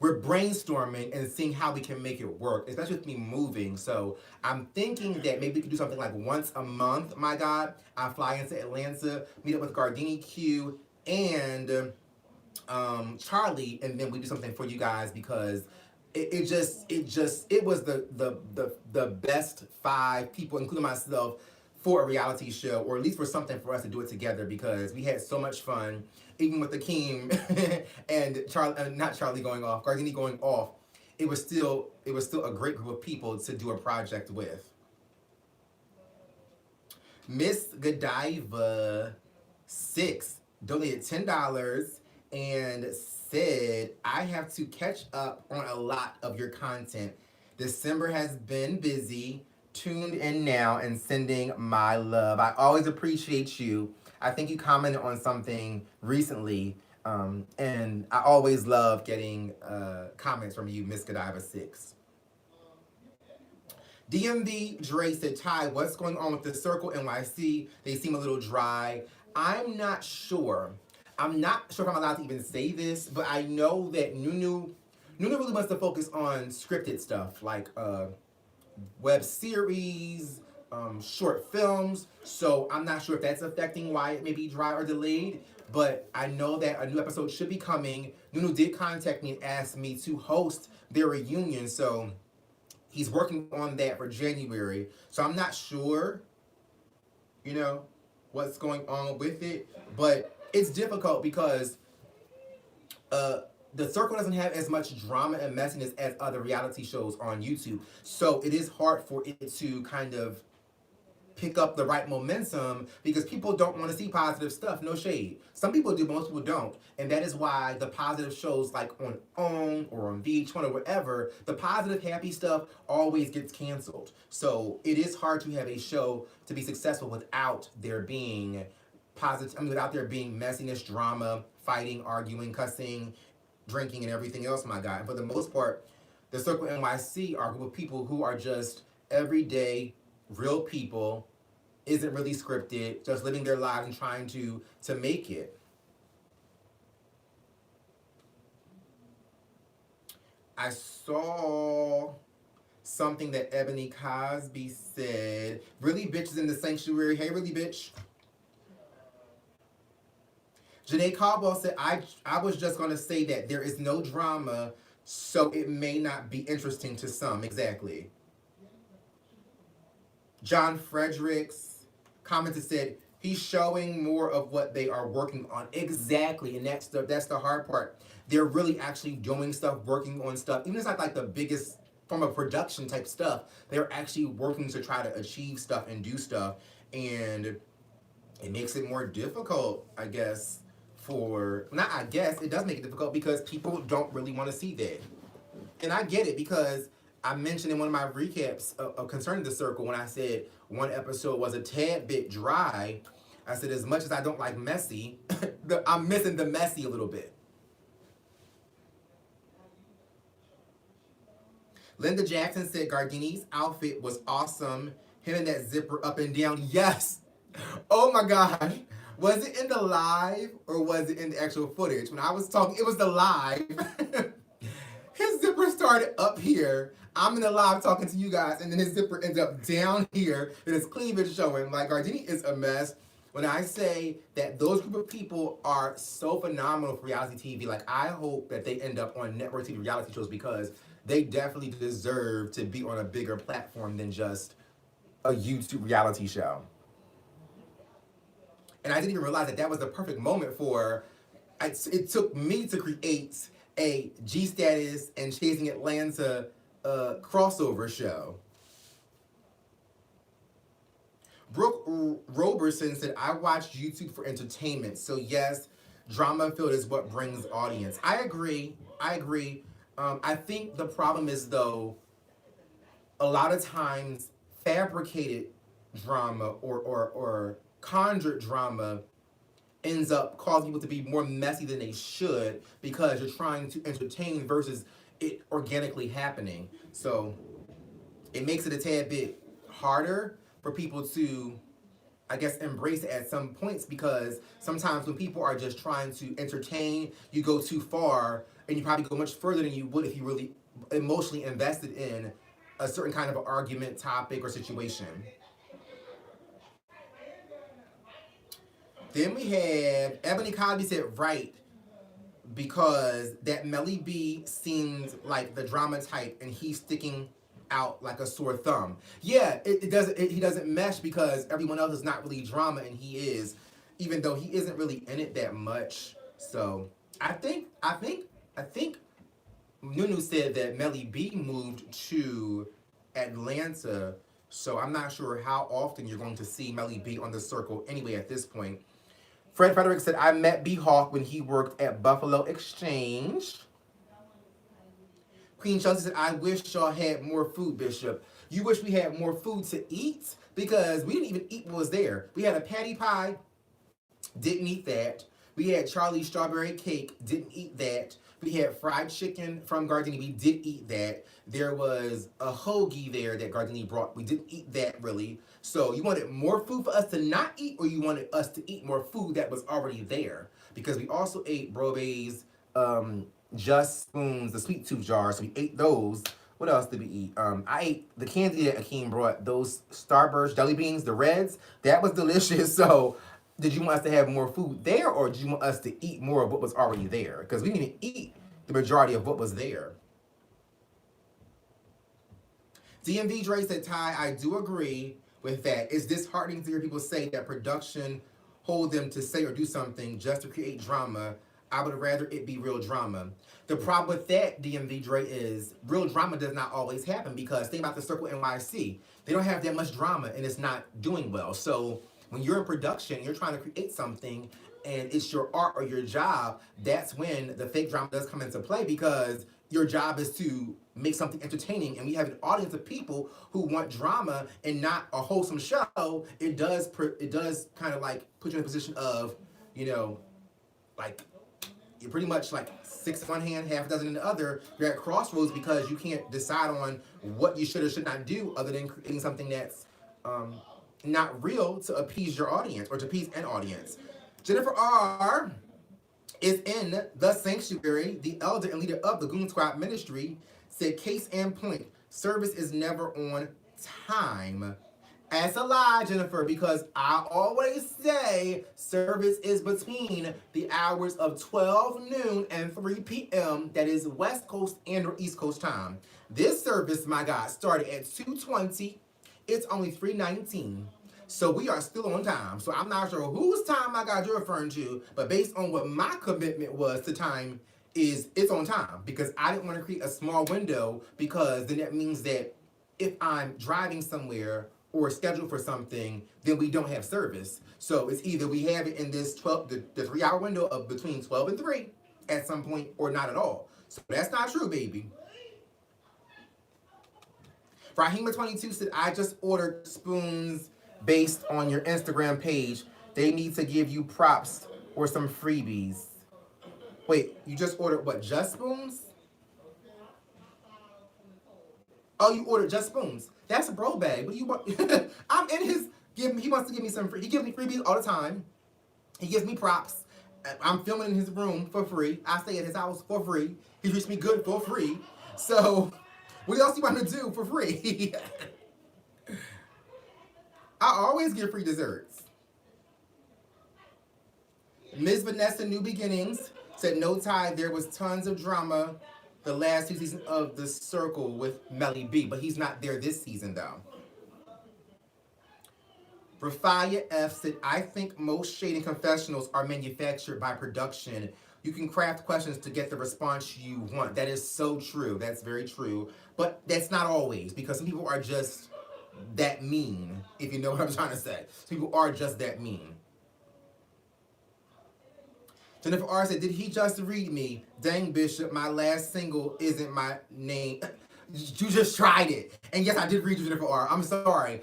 We're brainstorming and seeing how we can make it work, especially with me moving. So I'm thinking that maybe we could do something like once a month, my God. I fly into Atlanta, meet up with Gardini, Q, and Charlie, and then we do something for you guys, because it was the best 5 people, including myself, for a reality show, or at least for something for us to do it together, because we had so much fun, even with the Akeem and not Charlie going off, Gardini going off. It was still a great group of people to do a project with. Miss Godiva 6 donated $10 and said, I have to catch up on a lot of your content. December has been busy. Tuned in now and sending my love. I always appreciate you. I think you commented on something recently, and I always love getting comments from you, Miss Godiva 6. DMV Dre said, Ty, what's going on with the Circle NYC? They seem a little dry. I'm not sure. I'm not sure if I'm allowed to even say this, but I know that Nunu really wants to focus on scripted stuff like web series, short films. So I'm not sure if that's affecting why it may be dry or delayed. But I know that a new episode should be coming. Nunu did contact me and ask me to host their reunion. So he's working on that for January. So I'm not sure, what's going on with it. But it's difficult because the Circle doesn't have as much drama and messiness as other reality shows on YouTube. So it is hard for it to kind of pick up the right momentum because people don't want to see positive stuff. No shade. Some people do, most people don't. And that is why the positive shows like on OWN or on VH1 or whatever, the positive, happy stuff always gets canceled. So it is hard to have a show to be successful without there being without there being messiness, drama, fighting, arguing, cussing, drinking, and everything else, my guy. And for the most part, the Circle NYC are a group of people who are just everyday, real people, isn't really scripted, just living their lives and trying to make it. I saw something that Ebony Cosby said. Really bitch is in the sanctuary. Hey, really bitch. Janae Caldwell said, I was just going to say that there is no drama, so it may not be interesting to some. Exactly. John Fredericks commented, said, he's showing more of what they are working on. Exactly, and that's the hard part. They're really actually doing stuff, working on stuff. Even if it's not like the biggest form of production type stuff, they're actually working to try to achieve stuff and do stuff. And it makes it more difficult, I guess, it does make it difficult because people don't really want to see that. And I get it because I mentioned in one of my recaps concerning the Circle when I said one episode was a tad bit dry. I said, as much as I don't like messy, I'm missing the messy a little bit. Linda Jackson said Gardini's outfit was awesome. Him and that zipper up and down. Yes. Oh my gosh. Was it in the live or was it in the actual footage? When I was talking, it was the live. His zipper started up here. I'm in the live talking to you guys, and then his zipper ends up down here, and his cleavage showing. Like, Gardini is a mess. When I say that those group of people are so phenomenal for reality TV, like, I hope that they end up on network TV reality shows because they definitely deserve to be on a bigger platform than just a YouTube reality show. And I didn't even realize that was the perfect moment for, it took me to create a G-Status and Chasing Atlanta crossover show. Brooke Roberson said, I watch YouTube for entertainment. So yes, drama filled is what brings audience. I agree. I think the problem is, though, a lot of times fabricated drama or conjured drama ends up causing people to be more messy than they should because you're trying to entertain versus it organically happening. So it makes it a tad bit harder for people to, I guess, embrace it at some points because sometimes when people are just trying to entertain, you go too far and you probably go much further than you would if you really emotionally invested in a certain kind of an argument, topic, or situation. Then we have Ebony Cosby said, right, because that Melly B seems like the drama type and he's sticking out like a sore thumb. Yeah, he doesn't mesh because everyone else is not really drama and he is, even though he isn't really in it that much. So I think Nunu said that Melly B moved to Atlanta. So I'm not sure how often you're going to see Melly B on the circle anyway at this point. Fred Frederick said, I met B Hawk when he worked at Buffalo Exchange. Queen Chelsea said, I wish y'all had more food, Bishop. You wish we had more food to eat? Because we didn't even eat what was there. We had a patty pie, didn't eat that. We had Charlie's strawberry cake, didn't eat that. We had fried chicken from Gardini, we did eat that. There was a hoagie there that Gardini brought, we didn't eat that really. So you wanted more food for us to not eat, or you wanted us to eat more food that was already there? Because we also ate Brobe's Just Spoons, the sweet tooth jars, so we ate those. What else did we eat? I ate the candy that Akeem brought, those Starburst jelly beans, the reds. That was delicious. So did you want us to have more food there, or did you want us to eat more of what was already there? Because we didn't even eat the majority of what was there. DMV Dre said, Ty, I do agree with that. It's disheartening to hear people say that production hold them to say or do something just to create drama. I would rather it be real drama. The problem with that, DMV Dre, is real drama does not always happen, because think about the Circle NYC. They don't have that much drama and it's not doing well. So when you're in production, you're trying to create something and it's your art or your job, that's when the fake drama does come into play, because your job is to make something entertaining, and we have an audience of people who want drama and not a wholesome show. It does kind of like put you in a position of, you know, like you're pretty much like 6 in one hand, half a dozen in the other. You're at crossroads because you can't decide on what you should or should not do, other than creating something that's not real to appease your audience or to appease an audience. Jennifer R. is in the sanctuary. The elder and leader of the Goon Squad ministry said, case in point, service is never on time. That's a lie, Jennifer, because I always say service is between the hours of 12 noon and 3 p.m. That is West Coast and or East Coast time. This service, my God, started at 2:20. It's only 3:19. So we are still on time. So I'm not sure whose time, my God, you're referring to, but based on what my commitment was to time, is it's on time, because I didn't want to create a small window, because then that means that if I'm driving somewhere or scheduled for something, then we don't have service. So it's either we have it in this the 3-hour window of between 12 and 3 at some point, or not at all. So that's not true, baby. Rahima22 said, I just ordered spoons based on your Instagram page. They need to give you props or some freebies. Wait, you just ordered what, Just Spoons? Oh, you ordered Just Spoons. That's a bro bag. What do you want? I'm in his, he wants to give me some free, he gives me freebies all the time. He gives me props. I'm filming in his room for free. I stay at his house for free. He treats me good for free. So, what else do you want to do for free? I always get free desserts. Ms. Vanessa New Beginnings said, no, Ty, there was tons of drama the last 2 seasons of The Circle with Melly B, but he's not there this season, though. Rafia F said, I think most shady confessionals are manufactured by production. You can craft questions to get the response you want. That is so true. That's very true. But that's not always, because some people are just that mean, if you know what I'm trying to say. Some people are just that mean. Jennifer R. said, did he just read me? Dang, Bishop, my last single isn't my name. You just tried it. And yes, I did read you, Jennifer R. I'm sorry.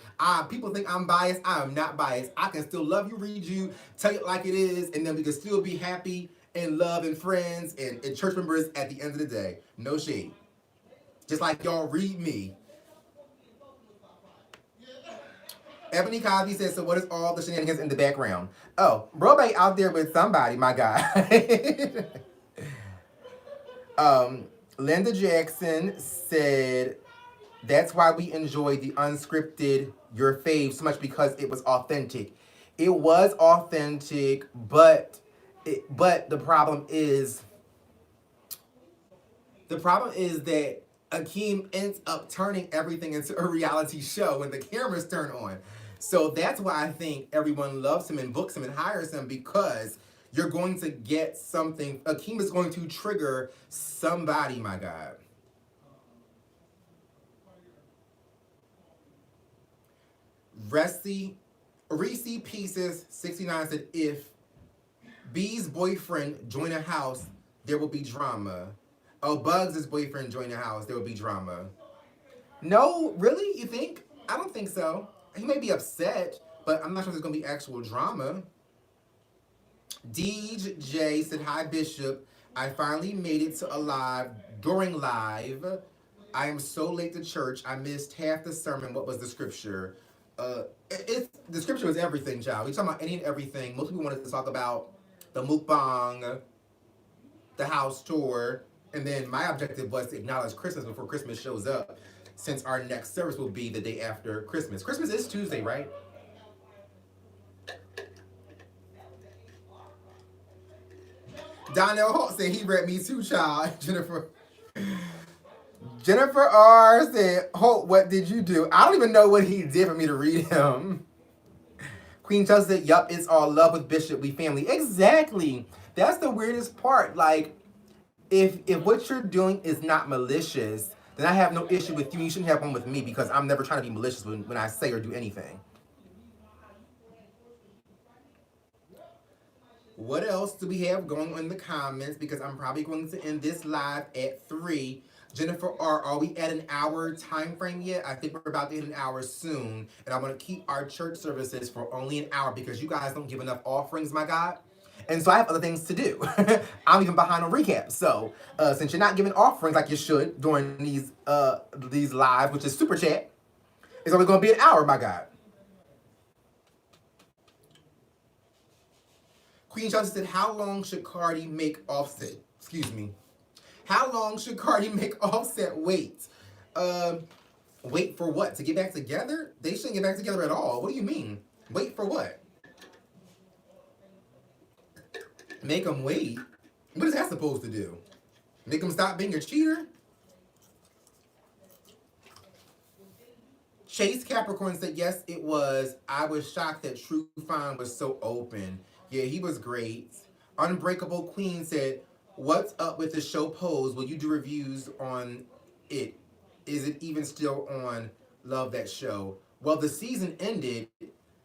People think I'm biased. I am not biased. I can still love you, read you, tell it like it is, and then we can still be happy and love and friends and church members at the end of the day. No shade. Just like y'all read me. Ebony Cosby says, so what is all the shenanigans in the background? Oh, Brobe out there with somebody, my guy. Linda Jackson said, that's why we enjoy the unscripted Your Fave so much, because it was authentic. It was authentic, but the problem is that Akeem ends up turning everything into a reality show when the cameras turn on. So that's why I think everyone loves him and books him and hires him, because you're going to get something. Akeem is going to trigger somebody, my God. Reese Pieces 69 said, if B's boyfriend join a house, there will be drama. Oh, Bugs' boyfriend join a house, there will be drama. No, really? You think? I don't think so. He may be upset, but I'm not sure there's going to be actual drama. DJ said, hi, Bishop. I finally made it to alive during live. I am so late to church. I missed half the sermon. What was the scripture? The scripture was everything, child. We talking about any and everything. Most people wanted to talk about the mukbang, the house tour, and then my objective was to acknowledge Christmas before Christmas shows up, since our next service will be the day after Christmas. Christmas is Tuesday, right? Donnell Holt said he read me too, child. Jennifer R. said, Holt, what did you do? I don't even know what he did for me to read him. Queen Chelsea said, yup, it's all love with Bishop. We family. Exactly. That's the weirdest part. Like, if what you're doing is not malicious, then I have no issue with you. You shouldn't have one with me, because I'm never trying to be malicious when I say or do anything. What else do we have going on in the comments? Because I'm probably going to end this live at 3. Jennifer R., are we at an hour time frame yet? I think we're about to hit an hour soon. And I want to keep our church services for only an hour, because you guys don't give enough offerings, my God. And so I have other things to do. I'm even behind on recaps. So since you're not giving offerings like you should during these lives, which is super chat, it's only going to be an hour, my God. Queen Chelsea said, how long should Cardi make Offset? Excuse me. How long should Cardi make Offset wait? Wait for what? To get back together? They shouldn't get back together at all. What do you mean? Wait for what? Make them wait? What is that supposed to do? Make them stop being a cheater? Chase Capricorn said, yes, it was. I was shocked that True Fine was so open. Yeah, he was great. Unbreakable Queen said, what's up with the show Pose? Will you do reviews on it? Is it even still on? Love that show. Well, the season ended,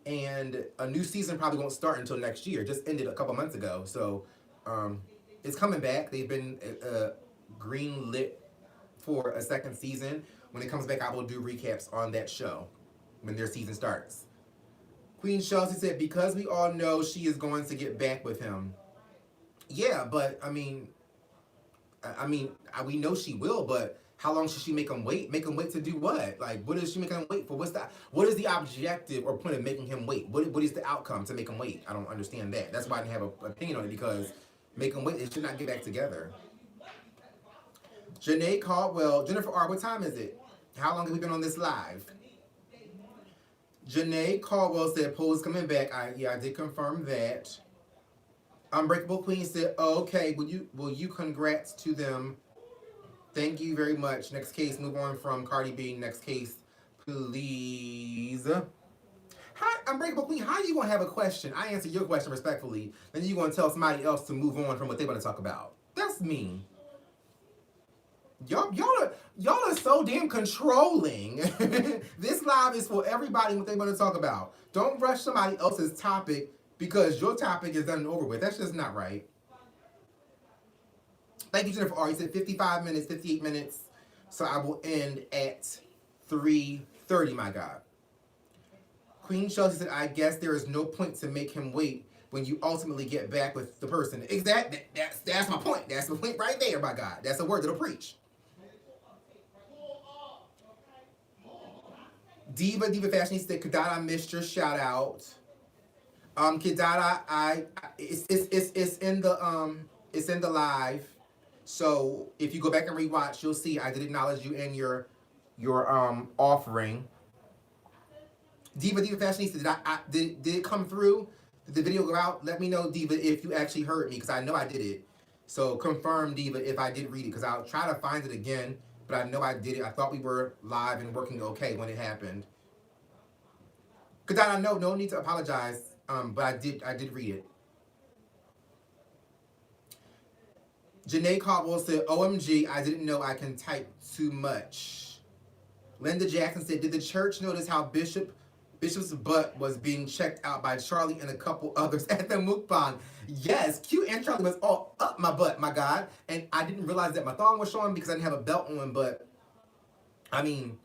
and a new season probably won't start until next year. It just ended a couple months ago. So it's coming back. They've been green lit for a second season. When it comes back, I will do recaps on that show when their season starts. Queen Chelsea said, because we all know she is going to get back with him. Yeah, but I mean, we know she will, but how long should she make him wait? Make him wait to do what? Like, what is she making him wait for? What is the objective or point of making him wait? What is the outcome to make him wait? I don't understand that. That's why I didn't have an opinion on it, because make him wait. They should not get back together. Janae Caldwell, Jennifer R., what time is it? How long have we been on this live? Janae Caldwell said, Pose coming back. I did confirm that. Unbreakable Queen said, oh, okay, will you congrats to them? Thank you very much. Next case, move on from Cardi B. Next case, please. Hi, Unbreakable Queen, how are you going to have a question? I answer your question respectfully. Then you're going to tell somebody else to move on from what they want to talk about. That's mean. Y'all are so damn controlling. This live is for everybody and what they want to talk about. Don't rush somebody else's topic because your topic is done and over with. That's just not right. Thank you, Jennifer R. You said 55 minutes, 58 minutes. So I will end at 3:30, my God. Queen Chelsea said, I guess there is no point to make him wait when you ultimately get back with the person. Exactly. That's my point. That's the point right there, my God. That's a word that'll preach. Diva Fashion said, Kadada, I missed your shout out. Kadada, it's in the live. So if you go back and rewatch, you'll see I did acknowledge you and your offering. Diva Fashion said, did it come through? Did the video go out? Let me know, Diva, if you actually heard me, because I know I did it. So confirm, Diva, if I did read it, because I'll try to find it again. But I know I did it. I thought we were live and working okay when it happened. Because I know, no need to apologize. But I did read it. Janae Caldwell said, OMG, I didn't know I can type too much. Linda Jackson said, did the church notice how Bishop Bishop's butt was being checked out by Charlie and a couple others at the mukbang. Yes, Q and Charlie was all up my butt, my God. And I didn't realize that my thong was showing because I didn't have a belt on, but I mean,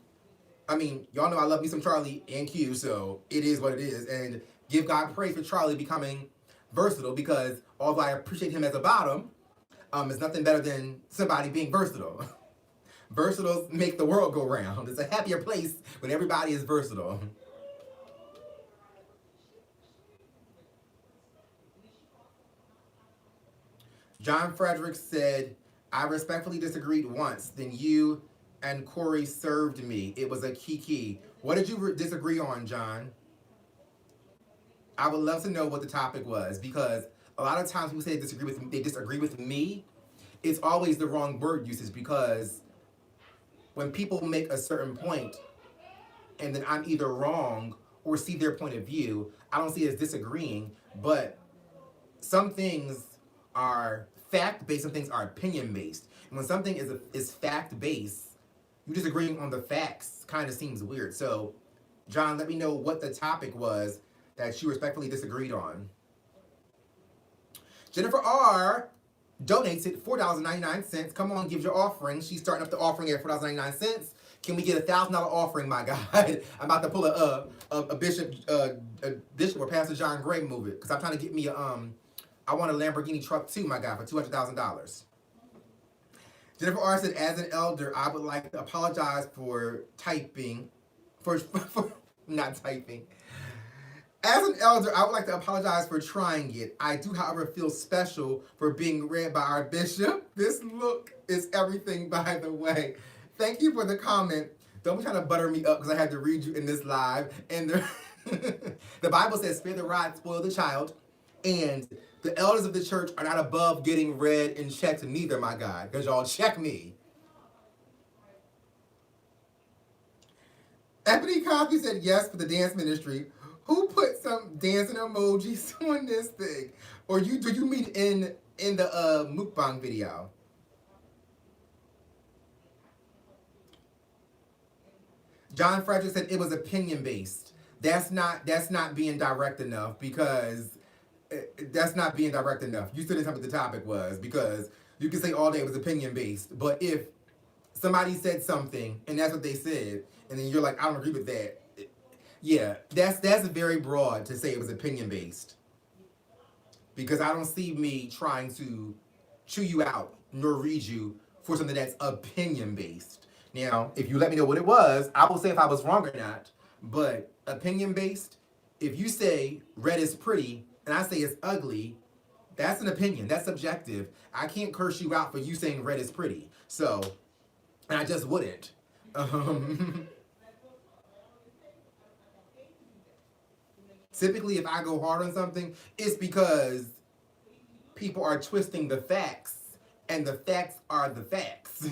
y'all know I love me some Charlie and Q, so it is what it is. And give God praise for Charlie becoming versatile because although I appreciate him as a bottom, it's nothing better than somebody being versatile. Versatiles make the world go round. It's a happier place when everybody is versatile. John Frederick said, I respectfully disagreed once. Then you and Corey served me. It was a kiki. What did you disagree on, John? I would love to know what the topic was because a lot of times people say they disagree with me. It's always the wrong word usage because when people make a certain point and then I'm either wrong or see their point of view, I don't see it as disagreeing, but some things are fact-based, some things are opinion-based. And when something is fact-based, you disagreeing on the facts kind of seems weird. So, John, let me know what the topic was that you respectfully disagreed on. Jennifer R. donates it $4.99. Come on, give your offering. She's starting up the offering at $4.99. Can we get a $1,000 offering, my God? I'm about to pull a Bishop or Pastor John Gray move it because I'm trying to get me I want a Lamborghini truck too, my God, for $200,000. Jennifer R. said, as an elder, I would like to apologize for typing, for not typing. As an elder, I would like to apologize for trying it. I do, however, feel special for being read by our bishop. This look is everything, by the way. Thank you for the comment. Don't be trying to butter me up because I had to read you in this live. And the Bible says, spare the rod, spoil the child. And the elders of the church are not above getting read and checked neither, my God, because y'all check me. Ebony Coffee said yes for the dance ministry. Who put some dancing emojis on this thing? Or do you mean in the mukbang video? John Frederick said it was opinion based. That's not being direct enough because that's not being direct enough. You still didn't tell me what the topic was because you can say all day it was opinion based, but if somebody said something and that's what they said, and then you're like, I don't agree with that. Yeah, that's very broad to say it was opinion based. Because I don't see me trying to chew you out nor read you for something that's opinion based. Now, if you let me know what it was, I will say if I was wrong or not. But opinion based, if you say red is pretty and I say it's ugly, that's an opinion. That's subjective. I can't curse you out for you saying red is pretty. So, and I just wouldn't. Typically, if I go hard on something, it's because people are twisting the facts, and the facts are the facts.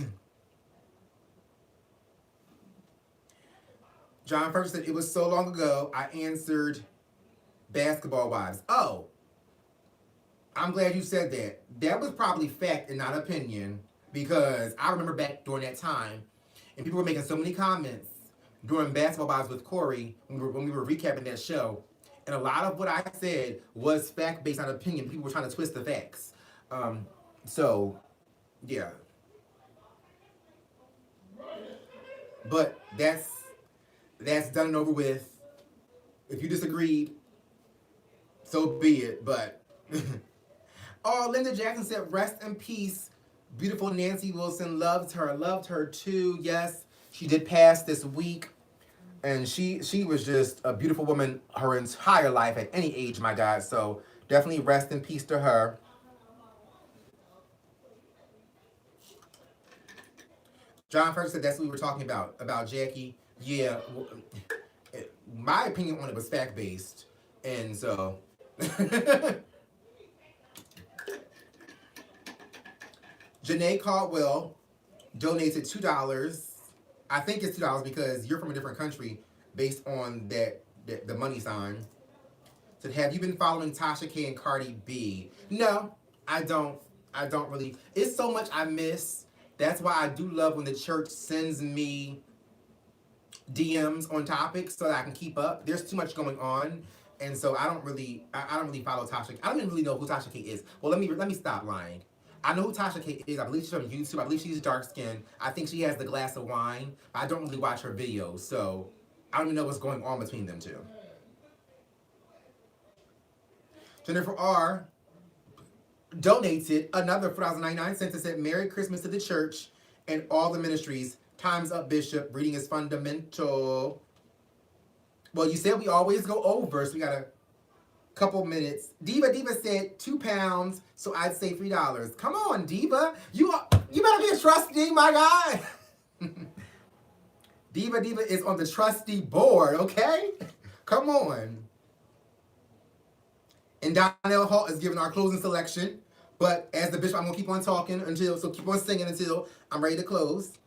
John First said, it was so long ago, I answered basketball wives. Oh, I'm glad you said that. That was probably fact and not opinion, because I remember back during that time, and people were making so many comments during Basketball Wives with Corey when we were recapping that show. And a lot of what I said was fact based on opinion. People were trying to twist the facts. So, yeah. But that's done and over with. If you disagreed, so be it. But oh, Linda Jackson said, rest in peace. Beautiful Nancy Wilson loved her too. Yes, she did pass this week. And she was just a beautiful woman her entire life at any age, my God. So definitely rest in peace to her. John First said that's what we were talking about Jackie. Yeah, my opinion on it was fact-based. And so... Janae Caldwell donated $2. I think it's $2 because you're from a different country based on the money sign. Said, have you been following Tasha K and Cardi B? No, I don't. I don't really. It's so much I miss. That's why I do love when the church sends me DMs on topics so that I can keep up. There's too much going on, and so I don't really follow Tasha. I don't even really know who Tasha K is. Well, let me stop lying. I know who Tasha K is. I believe she's from YouTube. I believe she's dark skinned. I think she has the glass of wine. But I don't really watch her videos, so I don't even know what's going on between them two. Jennifer R donated another 4,099 and said, "Merry Christmas to the church and all the ministries. Time's up, Bishop. Reading is fundamental." Well, you said we always go over, so we got a couple minutes. Diva said £2, so I'd say $3. Come on, Diva. You better be a trustee, my guy. Diva is on the trustee board, okay? Come on. And Donnell Hall is giving our closing selection. But as the bishop, I'm going to keep on talking so keep on singing until I'm ready to close.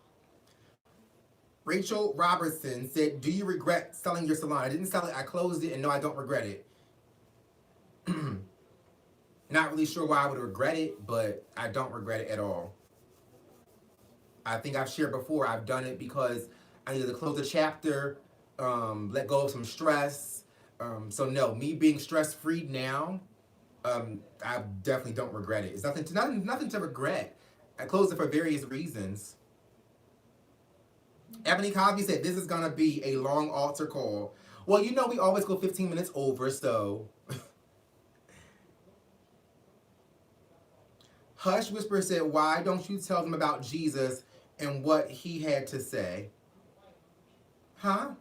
Rachel Robertson said, "Do you regret selling your salon?" I didn't sell it. I closed it, and no, I don't regret it. Not really sure why I would regret it, but I don't regret it at all. I think I've shared before, I've done it because I needed to close a chapter, let go of some stress. So no, me being stress-free now, I definitely don't regret it. It's nothing to regret. I closed it for various reasons. Ebony Cosby said, "This is going to be a long altar call." Well, you know we always go 15 minutes over, so. Hush Whisper said, "Why don't you tell them about Jesus and what he had to say?" Huh?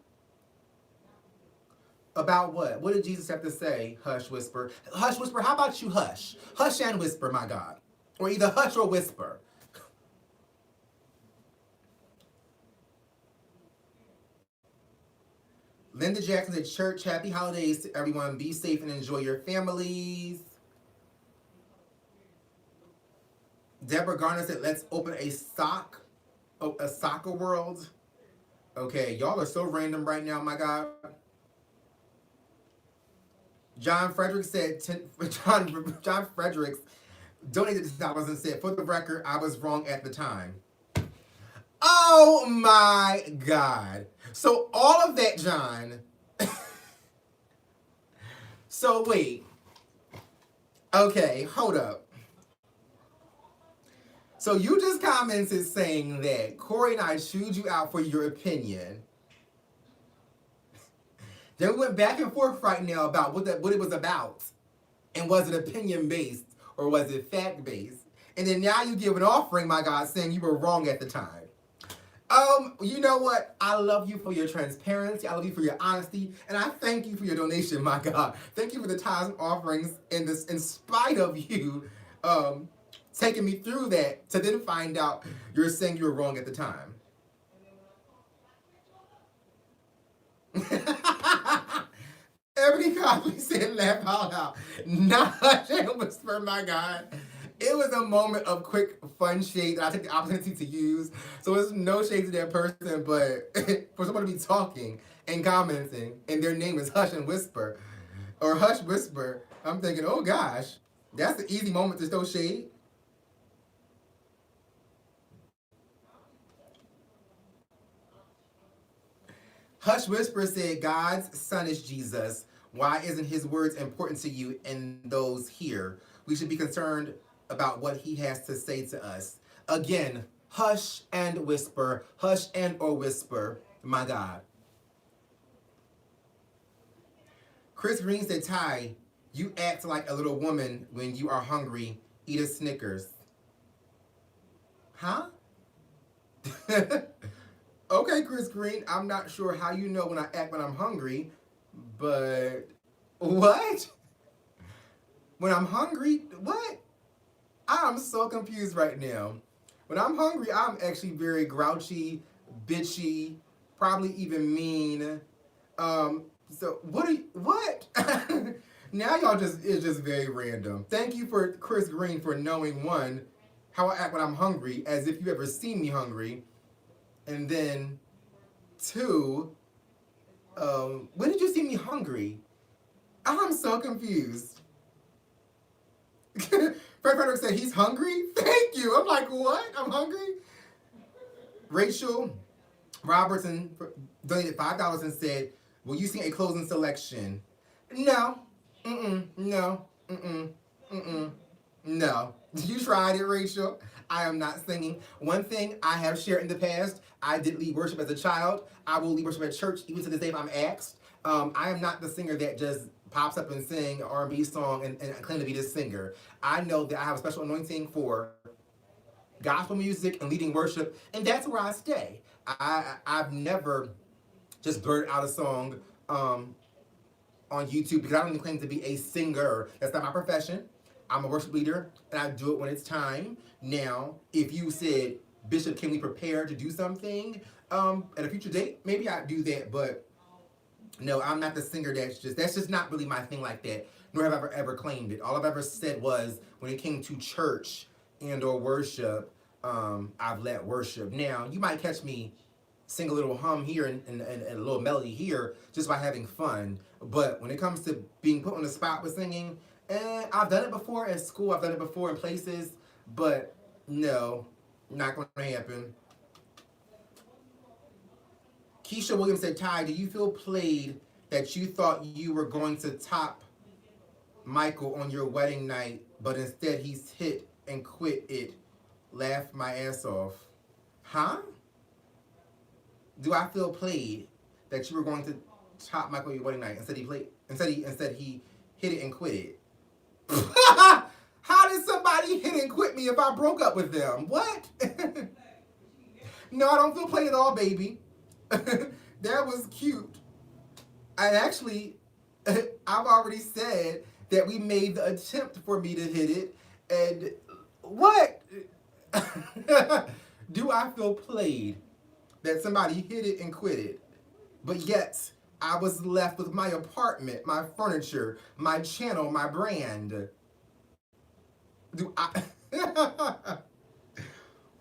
About what? What did Jesus have to say, Hush Whisper? Hush Whisper, how about you hush? Hush and whisper, my God. Or either hush or whisper. Linda Jackson said, "Church, happy holidays to everyone. Be safe and enjoy your families." Deborah Garner said, "Let's open a soccer world." Okay, y'all are so random right now, my God. John Fredericks said, John Fredericks donated $10 and said, "For the record, I was wrong at the time." Oh my God. So all of that, John. So wait. Okay, hold up. So you just commented saying that Corey and I chewed you out for your opinion. Then we went back and forth right now about what it was about. And was it opinion-based or was it fact-based? And then now you give an offering, my God, saying you were wrong at the time. You know what? I love you for your transparency. I love you for your honesty. And I thank you for your donation, my God. Thank you for the tithes and offerings in spite of you taking me through that to then find out you're saying you were wrong at the time. Ebony Copley said, "Laugh out loud." Not a whisper, my God. It was a moment of quick, fun shade that I took the opportunity to use. So it's no shade to that person, but for someone to be talking and commenting, and their name is Hush and Whisper, or Hush Whisper, I'm thinking, oh gosh, that's an easy moment to throw shade. Hush Whisper said, "God's son is Jesus. Why isn't his words important to you and those here? We should be concerned about what he has to say to us." Again, hush and whisper. Hush and or whisper. My God. Chris Green said, "Ty, you act like a little woman when you are hungry. Eat a Snickers." Huh? Okay, Chris Green, I'm not sure how you know when I act when I'm hungry, but what? When I'm hungry? What? I'm so confused right now. When I'm hungry, I'm actually very grouchy, bitchy, probably even mean. So what? Now y'all it's just very random. Thank you for Chris Green for knowing, one, how I act when I'm hungry, as if you ever seen me hungry. And then, two, when did you see me hungry? I'm so confused. Fred Frederick said he's hungry? Thank you. I'm like, what? I'm hungry? Rachel Robertson donated $5 and said, will you sing a closing selection? No. No. No. You tried it, Rachel. I am not singing. One thing I have shared in the past, I did lead worship as a child. I will lead worship at church even to this day if I'm asked. I am not the singer that just pops up and sing an R&B song and claim to be this singer. I know that I have a special anointing for gospel music and leading worship, and that's where I stay. I've never just blurted out a song on YouTube because I don't even claim to be a singer. That's not my profession. I'm a worship leader, and I do it when it's time. Now, if you said, Bishop, can we prepare to do something at a future date? Maybe I'd do that, but no, I'm not the singer that's just not really my thing like that, nor have I ever claimed it. All I've ever said was, when it came to church and or worship, I've led worship. Now, you might catch me sing a little hum here and a little melody here just by having fun. But when it comes to being put on the spot with singing, I've done it before at school. I've done it before in places. But no, not going to happen. Keisha Williams said, Ty, do you feel played that you thought you were going to top Michael on your wedding night, but instead he's hit and quit it? Laugh my ass off. Huh? Do I feel played that you were going to top Michael on your wedding night? Instead he hit it and quit it. How did somebody hit and quit me if I broke up with them? What? No, I don't feel played at all, baby. That was cute. And actually, I've already said that we made the attempt for me to hit it. And what? Do I feel played that somebody hit it and quit it? But yet, I was left with my apartment, my furniture, my channel, my brand. Do I...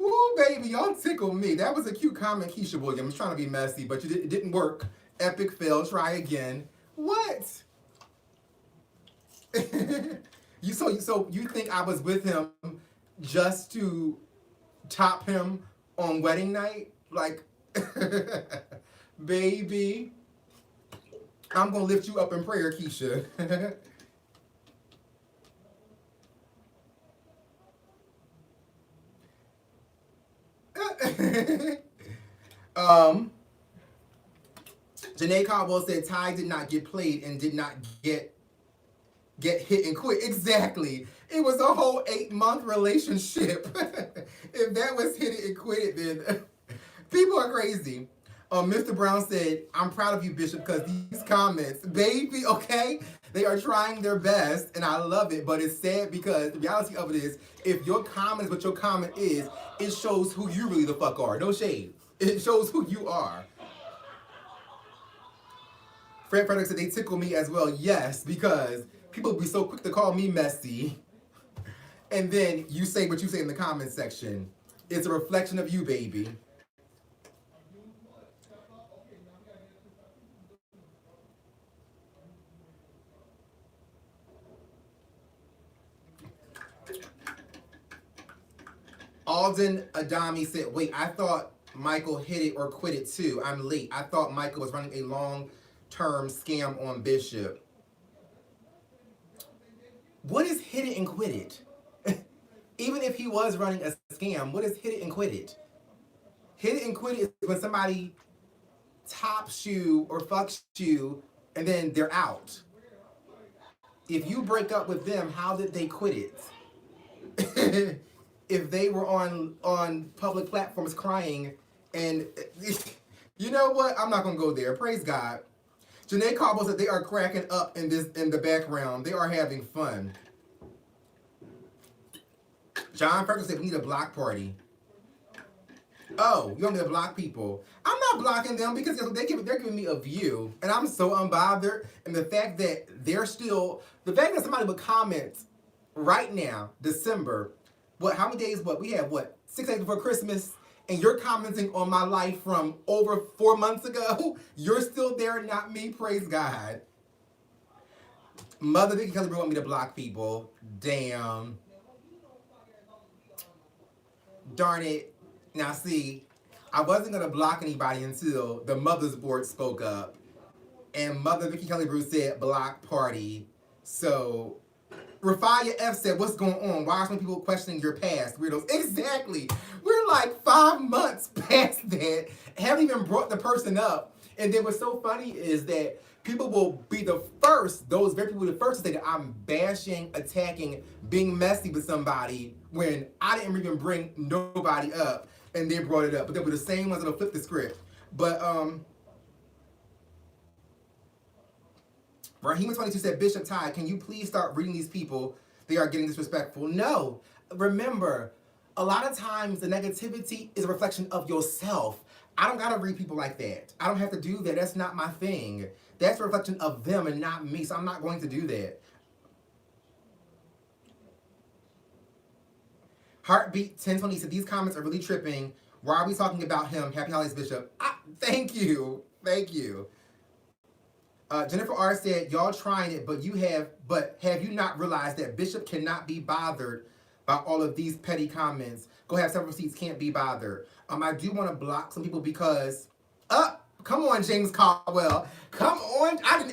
Ooh, baby, y'all tickle me. That was a cute comment, Keisha Williams. Trying to be messy, but it didn't work. Epic fail. Try again. What? So you think I was with him just to top him on wedding night? Like, baby, I'm gonna lift you up in prayer, Keisha. Janae Caldwell said Ty did not get played and did not get hit and quit. Exactly. It was a whole 8-month relationship. If that was hit it and quit it, then people are crazy. Mr. Brown said, I'm proud of you, Bishop, because these comments, baby, okay, they are trying their best, and I love it, but it's sad because the reality of it is, if your comment is what your comment is, it shows who you really the fuck are. No shade. It shows who you are. Fred Frederick said they tickle me as well. Yes, because people be so quick to call me messy. And then you say what you say in the comment section. It's a reflection of you, baby. Alden Adami said, wait, I thought Michael hit it or quit it too. I'm late. I thought Michael was running a long-term scam on Bishop. What is hit it and quit it? Even if he was running a scam, what is hit it and quit it? Hit it and quit it is when somebody tops you or fucks you and then they're out. If you break up with them, how did they quit it? If they were on public platforms crying and you know what? I'm not gonna go there. Praise God. Janae Caldwell said they are cracking up in the background. They are having fun. John Ferguson said we need a block party. Oh, you want me to block people? I'm not blocking them because they're giving me a view, and I'm so unbothered. And the fact that somebody would comment right now, December, how many days, we have 6 days before Christmas, and you're commenting on my life from over 4 months ago, you're still there, not me, praise God. Mother Vicky Kelly want me to block people. Damn. Darn it. Now see, I wasn't gonna block anybody until the Mothers Board spoke up, and Mother Vicky Kelly Bruce said block party. So Rafia F said, what's going on? Why are some people questioning your past? Weirdos. Exactly. We're like 5 months past that. Haven't even brought the person up. And then what's so funny is that people will be the first, those very people, the first to say that I'm bashing, attacking, being messy with somebody when I didn't even bring nobody up and they brought it up. But they were the same ones that'll flip the script. But Rahima22 said, Bishop Ty, can you please start reading these people? They are getting disrespectful. No. Remember, a lot of times the negativity is a reflection of yourself. I don't gotta read people like that. I don't have to do that. That's not my thing. That's a reflection of them and not me, so I'm not going to do that. Heartbeat 1020 said, these comments are really tripping. Why are we talking about him? Happy holidays, Bishop. Thank you. Thank you. Jennifer R said, y'all trying it, but have you not realized that Bishop cannot be bothered by all of these petty comments? Go have several seats, can't be bothered. I do want to block some people because, come on, James Caldwell. Come on. I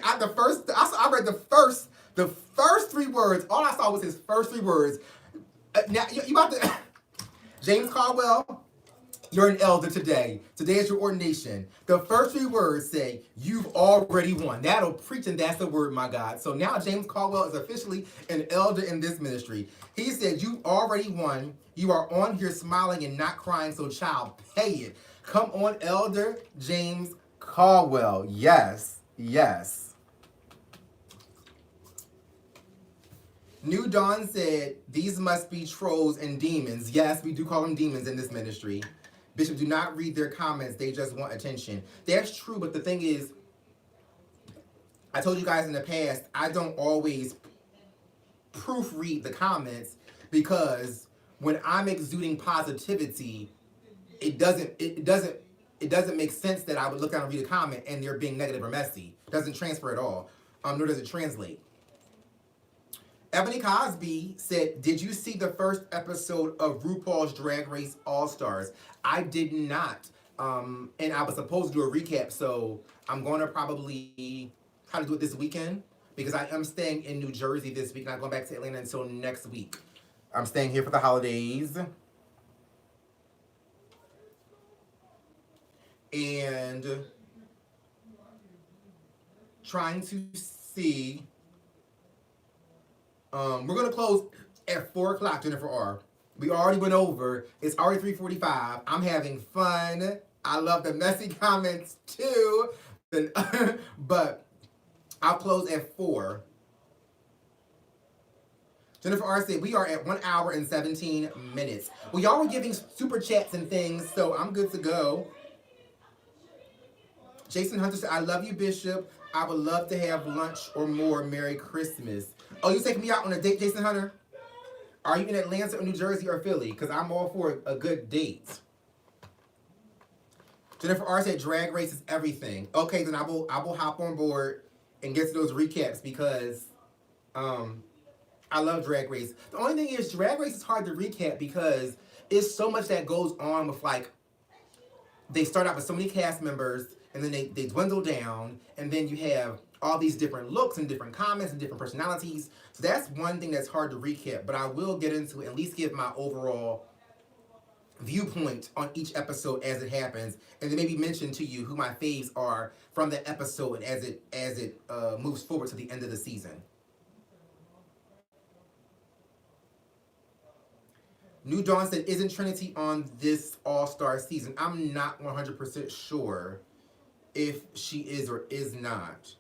read the first 3 words. All I saw was his first 3 words. Now, you about to, James Caldwell, you're an elder today. Today is your ordination. The first 3 words say, you've already won. That'll preach, and that's the word, my God. So now James Caldwell is officially an elder in this ministry. He said, you've already won. You are on here smiling and not crying, so child, pay it. Come on, Elder James Caldwell. Yes, yes. New Dawn said, these must be trolls and demons. Yes, we do call them demons in this ministry. Bishop, do not read their comments. They just want attention. That's true, but the thing is, I told you guys in the past, I don't always proofread the comments because when I'm exuding positivity, it doesn't make sense that I would look down and read a comment and they're being negative or messy. It doesn't transfer at all. Nor does it translate. Ebony Cosby said, did you see the first episode of RuPaul's Drag Race All-Stars? I did not. And I was supposed to do a recap, so I'm going to probably try to do it this weekend because I am staying in New Jersey this week, not going back to Atlanta until next week. I'm staying here for the holidays. And trying to see... we're going to close at 4 o'clock, Jennifer R. We already went over. It's already 3:45. I'm having fun. I love the messy comments too. But I'll close at 4. Jennifer R. said, we are at 1 hour and 17 minutes. Well, y'all were giving super chats and things, so I'm good to go. Jason Hunter said, I love you, Bishop. I would love to have lunch or more. Merry Christmas. Oh, you taking me out on a date, Jason Hunter? Are you in Atlanta or New Jersey or Philly? Because I'm all for a good date. Jennifer R. said Drag Race is everything. Okay, then I will hop on board and get to those recaps because I love Drag Race. The only thing is Drag Race is hard to recap because it's so much that goes on with, like, they start out with so many cast members and then they dwindle down and then you have all these different looks and different comments and different personalities. So that's one thing that's hard to recap, but I will get into it, at least give my overall viewpoint on each episode as it happens, and then maybe mention to you who my faves are from the episode and as it moves forward to the end of the season. New Dawn said, isn't Trinity on this All-Star season? I'm not 100% sure if she is or is not.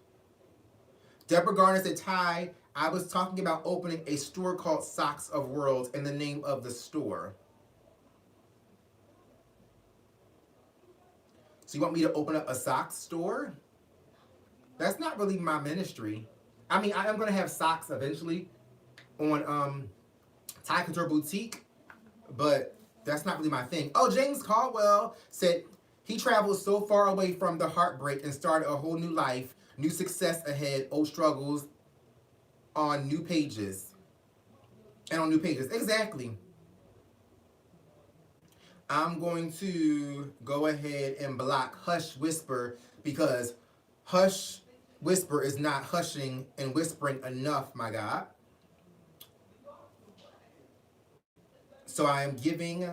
Deborah Garner said, Ty, I was talking about opening a store called Socks of Worlds and the name of the store. So you want me to open up a socks store? That's not really my ministry. I mean, I am going to have socks eventually on TyCouture Boutique, but that's not really my thing. Oh, James Caldwell said he traveled so far away from the heartbreak and started a whole new life. New success ahead, old struggles on new pages. And on new pages, exactly. I'm going to go ahead and block Hush Whisper because Hush Whisper is not hushing and whispering enough, my God. So I am giving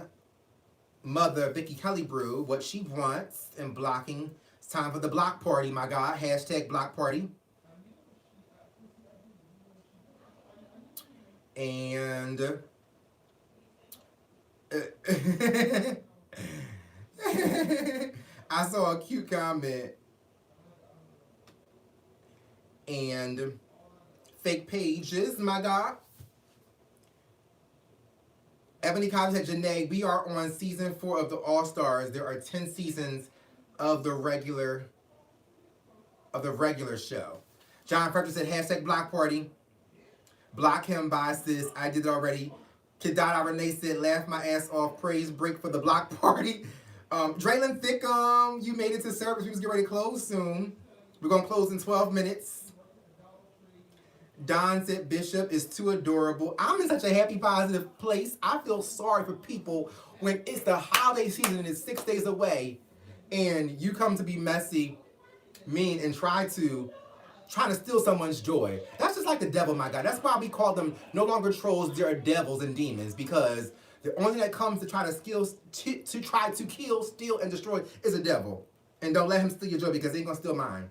Mother Vicky Kelly Brew what she wants and blocking. It's time for the block party, my God. Hashtag block party. And I saw a cute comment and fake pages, my God. Ebony Collins said, Janae, we are on season 4 of the All Stars. There are 10 seasons of the regular show. John Fletcher said, hashtag block party. Block him, bye sis. I did it already. Kedada Renee said, laugh my ass off. Praise break for the block party. Draylon Thickum, you made it to service. We just get ready to close soon. We're going to close in 12 minutes. Don said Bishop is too adorable. I'm in such a happy, positive place. I feel sorry for people when it's the holiday season and it's 6 days away and you come to be messy, mean, and trying to steal someone's joy. That's just like the devil, my God. That's why we call them no longer trolls, they're devils and demons, because the only thing that comes to try to kill, steal, and destroy is a devil. And don't let him steal your joy because he ain't gonna steal mine.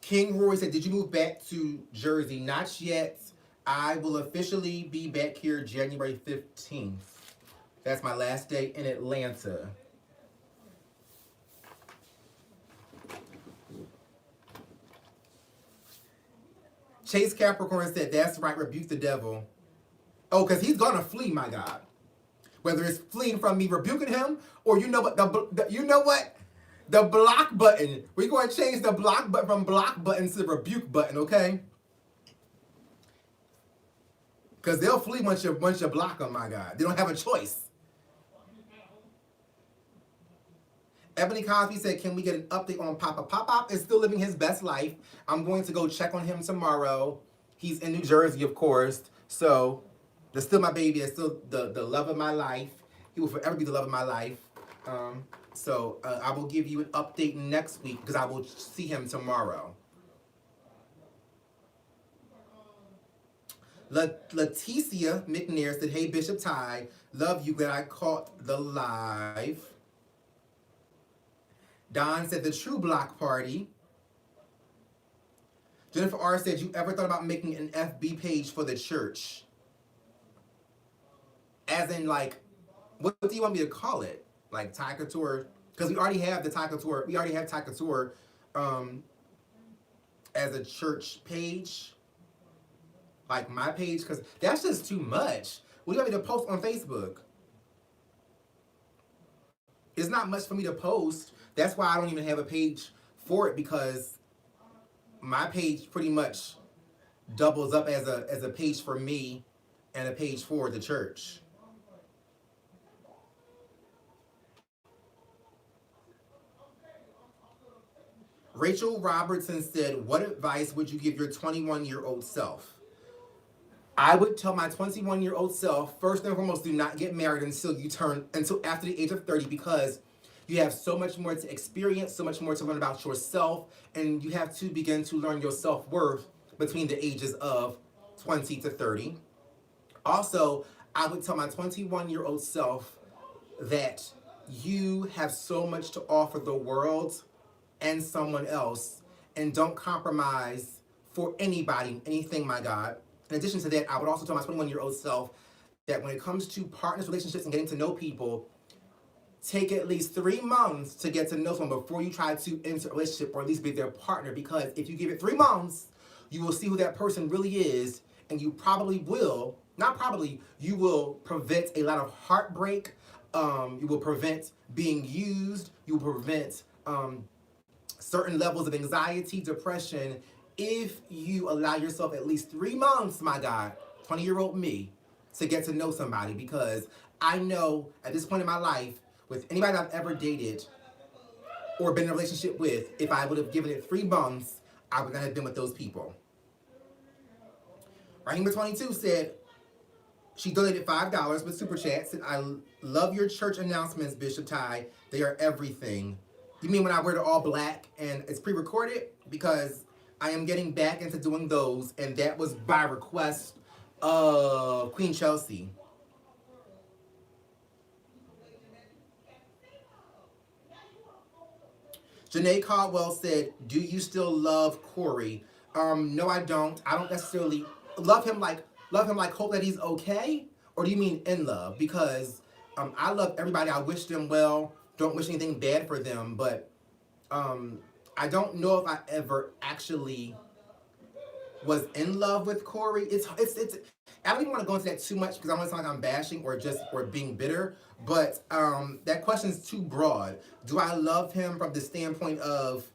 King Roy said, did you move back to Jersey? Not yet. I will officially be back here January 15th. That's my last day in Atlanta. Chase Capricorn said, that's right, rebuke the devil. Oh, because he's going to flee, my God. Whether it's fleeing from me rebuking him, or you know what, the block button. We're going to change the block button from block button to the rebuke button, okay? Because they'll flee once you block them, my God. They don't have a choice. Ebony Cosby said, can we get an update on Papa? Pop is still living his best life. I'm going to go check on him tomorrow. He's in New Jersey, of course. So, that's still my baby. That's still the love of my life. He will forever be the love of my life. So, I will give you an update next week because I will see him tomorrow. Leticia McNair said, hey, Bishop Ty, love you, glad I caught the live. Don said, the true block party. Jennifer R. said, you ever thought about making an FB page for the church? As in, like, what do you want me to call it? Like, TaiCouture? Because we already have the TaiCouture. We already have TaiCouture as a church page. Like, my page. Because that's just too much. What do you want me to post on Facebook? It's not much for me to post. That's why I don't even have a page for it, because my page pretty much doubles up as a page for me and a page for the church. Rachel Robertson said, what advice would you give your 21-year-old self? I would tell my 21-year-old self, first and foremost, do not get married until after the age of 30, because you have so much more to experience, so much more to learn about yourself, and you have to begin to learn your self-worth between the ages of 20 to 30. Also, I would tell my 21-year-old self that you have so much to offer the world and someone else, and don't compromise for anybody, anything, my God. In addition to that, I would also tell my 21-year-old self that when it comes to partners, relationships, and getting to know people, take at least 3 months to get to know someone before you try to enter a relationship or at least be their partner. Because if you give it 3 months, you will see who that person really is, and you probably will, you will prevent a lot of heartbreak. You will prevent being used. You will prevent certain levels of anxiety, depression, if you allow yourself at least 3 months, my God, 20-year-old me, to get to know somebody. Because I know at this point in my life, with anybody I've ever dated or been in a relationship with, if I would have given it 3 months, I would not have been with those people. Rahima22 said she donated $5 with Super Chats, and I love your church announcements, Bishop Ty. They are everything. You mean when I wear the all black and it's pre-recorded? Because I am getting back into doing those, and that was by request of Queen Chelsea. Janae Caldwell said, "Do you still love Corey?" No, I don't. I don't necessarily love him like hope that he's okay, or do you mean in love? Because I love everybody. I wish them well. Don't wish anything bad for them, but um, I don't know if I ever actually was in love with Corey. It's. I don't even want to go into that too much because I want to sound like I'm bashing or being bitter. But that question is too broad. Do I love him from the standpoint of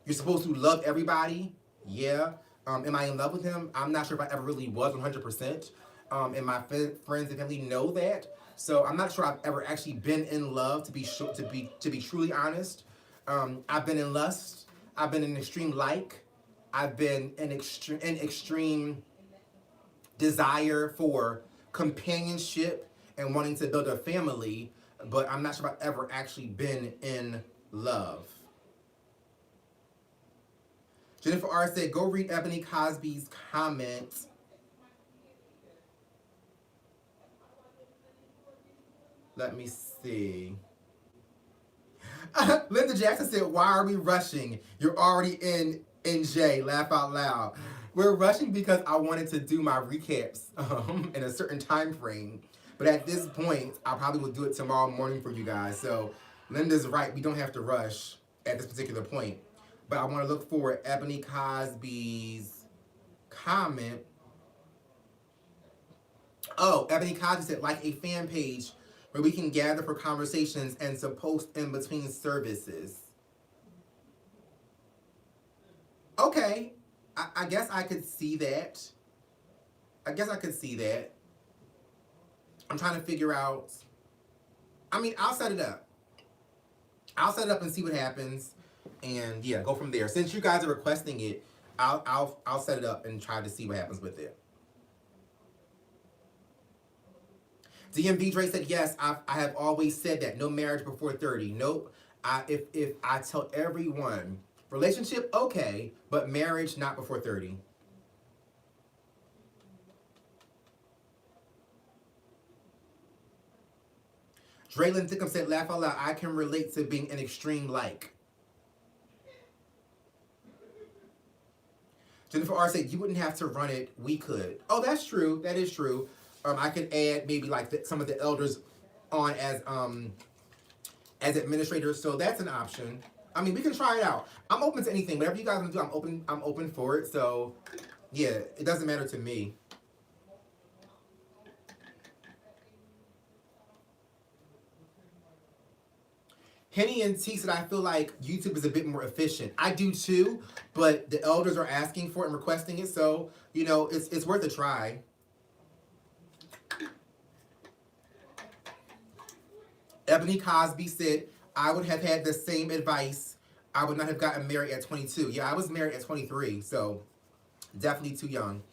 you're supposed to love everybody? Yeah. Am I in love with him? I'm not sure if I ever really was 100%. And my friends and family know that. So I'm not sure I've ever actually been in love to be truly honest. I've been in lust. I've been in extreme like. I've been in extreme desire for companionship and wanting to build a family, but I'm not sure if I've ever actually been in love. Jennifer R. said, go read Ebony Cosby's comment. Let me see. Linda Jackson said, why are we rushing? You're already in NJ. Laugh out loud. We're rushing because I wanted to do my recaps in a certain time frame. But at this point, I probably will do it tomorrow morning for you guys. So Linda's right. We don't have to rush at this particular point. But I want to look for Ebony Cosby's comment. Oh, Ebony Cosby said, like a fan page where we can gather for conversations and to post in between services. Okay. I guess I could see that. I guess I could see that. I'm trying to figure out. I mean, I'll set it up. I'll set it up and see what happens. And yeah, go from there. Since you guys are requesting it, I'll set it up and try to see what happens with it. DMV Dre said, yes, I have always said that. No marriage before 30. Nope. If I tell everyone, relationship, okay, but marriage, not before 30. Draylon Thickum said, laugh out loud, I can relate to being an extreme like. Jennifer R. said, you wouldn't have to run it, we could. Oh, that's true. That is true. I could add maybe like some of the elders on as administrators, so that's an option. I mean, we can try it out. I'm open to anything. Whatever you guys want to do, I'm open for it. So, yeah, it doesn't matter to me. Henny and T said, I feel like YouTube is a bit more efficient. I do too, but the elders are asking for it and requesting it, so, you know, it's worth a try. Ebony Cosby said, I would have had the same advice. I would not have gotten married at 22. Yeah, I was married at 23, so definitely too young.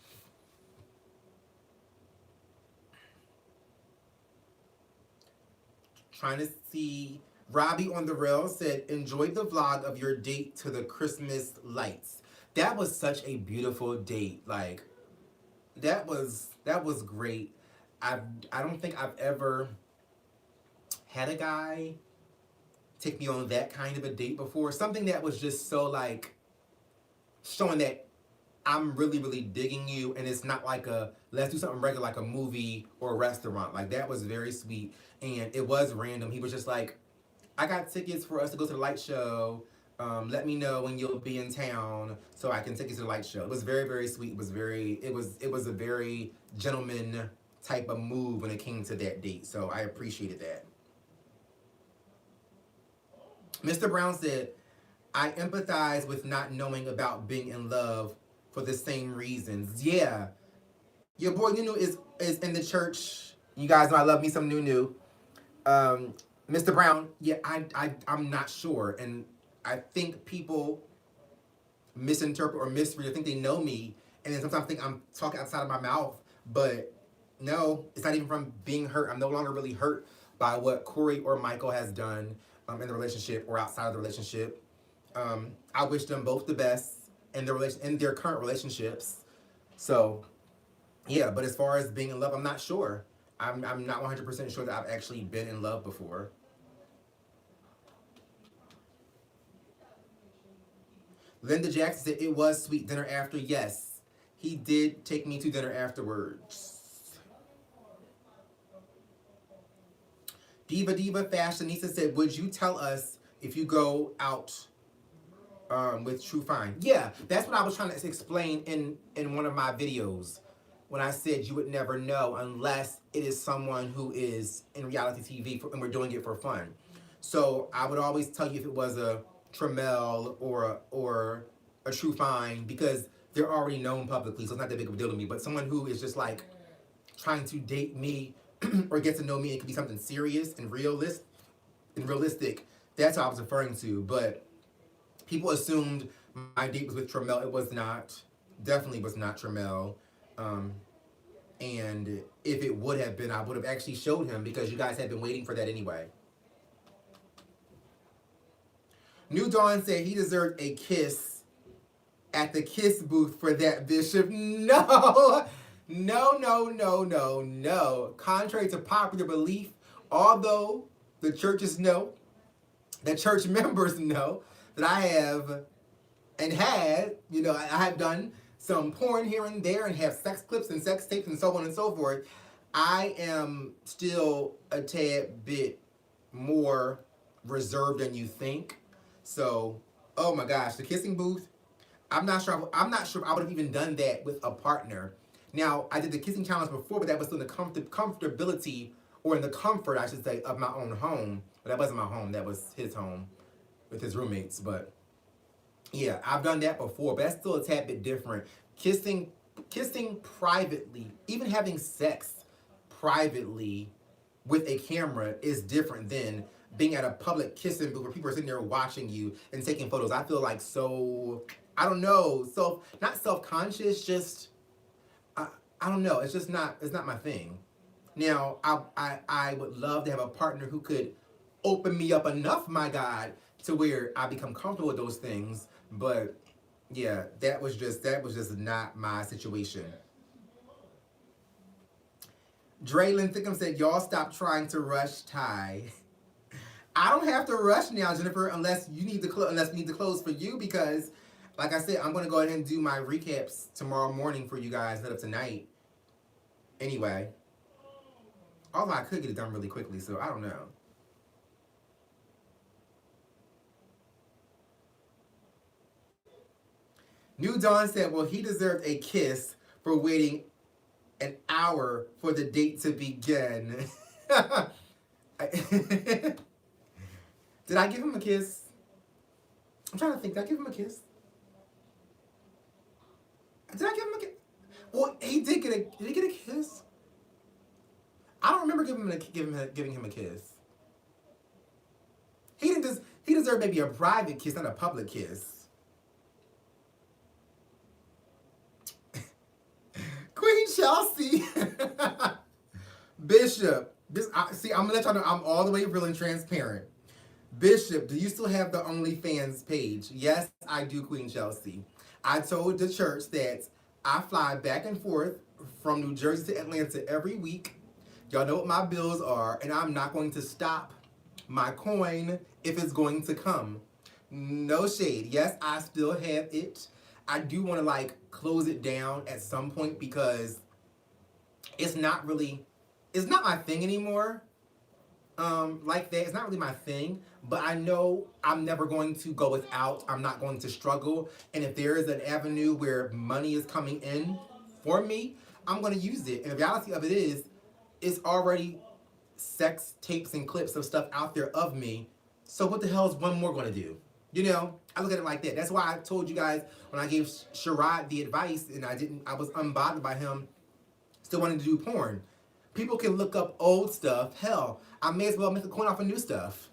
Trying to see. Robbie on the rail said, enjoyed the vlog of your date to the Christmas lights. That was such a beautiful date. Like, that was great. I don't think I've ever had a guy take me on that kind of a date before. Something that was just so like showing that I'm really, really digging you, and it's not like a let's do something regular like a movie or a restaurant. Like, that was very sweet, and it was random. He was just like, I got tickets for us to go to the light show. Let me know when you'll be in town so I can take you to the light show. It was very, very sweet. It was a very gentleman type of move when it came to that date. So I appreciated that. Mr. Brown said, I empathize with not knowing about being in love for the same reasons. Yeah. Your boy Nunu is in the church. You guys know I love me some Nunu. Mr. Brown, yeah, I'm not sure. And I think people misinterpret or misread. I think they know me and then sometimes think I'm talking outside of my mouth, but no, it's not even from being hurt. I'm no longer really hurt by what Corey or Michael has done in the relationship or outside of the relationship. I wish them both the best in their current relationships. So yeah, but as far as being in love, I'm not sure. I'm not 100% sure that I've actually been in love before. Linda Jackson said it was sweet dinner after. Yes, he did take me to dinner afterwards. Diva Fashionista said, would you tell us if you go out with True Fine? Yeah, that's what I was trying to explain in one of my videos when I said you would never know unless it is someone who is in reality TV and we're doing it for fun. So I would always tell you if it was a Tremel or a True Fine because they're already known publicly, so it's not that big of a deal to me. But someone who is just like trying to date me or get to know me, it could be something serious and realistic. That's what I was referring to. But people assumed my date was with Tremel. It was not. Definitely was not Tremel. And if it would have been, I would have actually showed him because you guys had been waiting for that anyway. New Dawn said he deserved a kiss at the kiss booth for that, Bishop. No, no. Contrary to popular belief, although the churches know, the church members know that I have and had, I have done some porn here and there and have sex clips and sex tapes and so on and so forth. I am still a tad bit more reserved than you think. So, oh my gosh, the kissing booth. I'm not sure I would have even done that with a partner. Now, I did the kissing challenge before, but that was still in the comfortability, or in the comfort, I should say, of my own home. But that wasn't my home. That was his home with his roommates. But yeah, I've done that before, but that's still a tad bit different. Kissing privately, even having sex privately with a camera is different than being at a public kissing booth where people are sitting there watching you and taking photos. I feel like I don't know, not self-conscious, just, I don't know, it's not my thing. Now, I would love to have a partner who could open me up enough, my God, to where I become comfortable with those things, but yeah, that was just not my situation. Draylin Thickum said, y'all stop trying to rush Ty. I don't have to rush now, Jennifer, unless we need to close for you, because like I said, I'm going to go ahead and do my recaps tomorrow morning for you guys instead of tonight. Anyway, although I could get it done really quickly, so I don't know. New Dawn said, well, he deserved a kiss for waiting an hour for the date to begin. Did I give him a kiss? I'm trying to think. Did I give him a kiss? Did I give him a kiss? Well, he did get a. Did he get a kiss? I don't remember giving him a kiss. He deserved maybe a private kiss, not a public kiss. Queen Chelsea. Bishop. See, I'm gonna let y'all know I'm all the way real and transparent. Bishop, do you still have the OnlyFans page? Yes, I do, Queen Chelsea. I told the church that I fly back and forth from New Jersey to Atlanta every week. Y'all know what my bills are, and I'm not going to stop my coin if it's going to come. No shade. Yes, I still have it. I do want to close it down at some point because it's not my thing anymore. Like that, it's not really my thing, but I know I'm never going to go without. I'm not going to struggle, and if there is an avenue where money is coming in for me, I'm going to use it. And the reality of it is, it's already sex tapes and clips of stuff out there of me, so what the hell is one more going to do? I look at it like that. That's why I told you guys when I gave Sherrod the advice, and I was unbothered by him still wanting to do porn. People can look up old stuff. Hell, I may as well make a coin off of new stuff.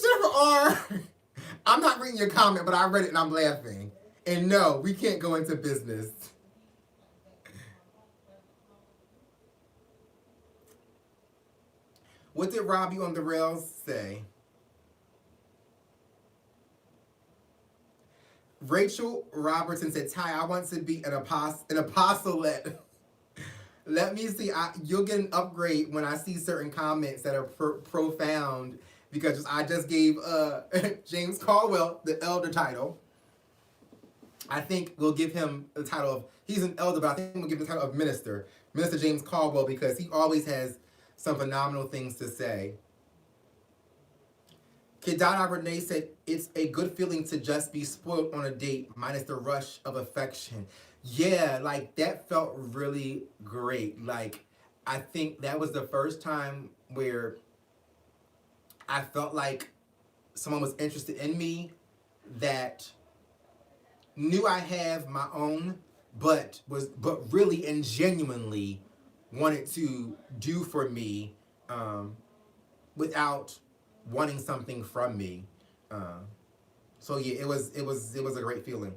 Jennifer R. I'm not reading your comment, but I read it and I'm laughing. And no, we can't go into business. What did Robbie on the rails say? Rachel Robertson said, Ty, I want to be an apostolate. Let me see. You'll get an upgrade when I see certain comments that are profound, because I just gave James Caldwell the elder title. I think we'll give him the title of, he's an elder, but I think we'll give him the title of minister. Minister James Caldwell, because he always has some phenomenal things to say. Kidana Renee said, it's a good feeling to just be spoiled on a date, minus the rush of affection. Yeah, like, that felt really great. Like, I think that was the first time where I felt like someone was interested in me, that knew I have my own, but really and genuinely wanted to do for me, without wanting something from me. So yeah, it was a great feeling.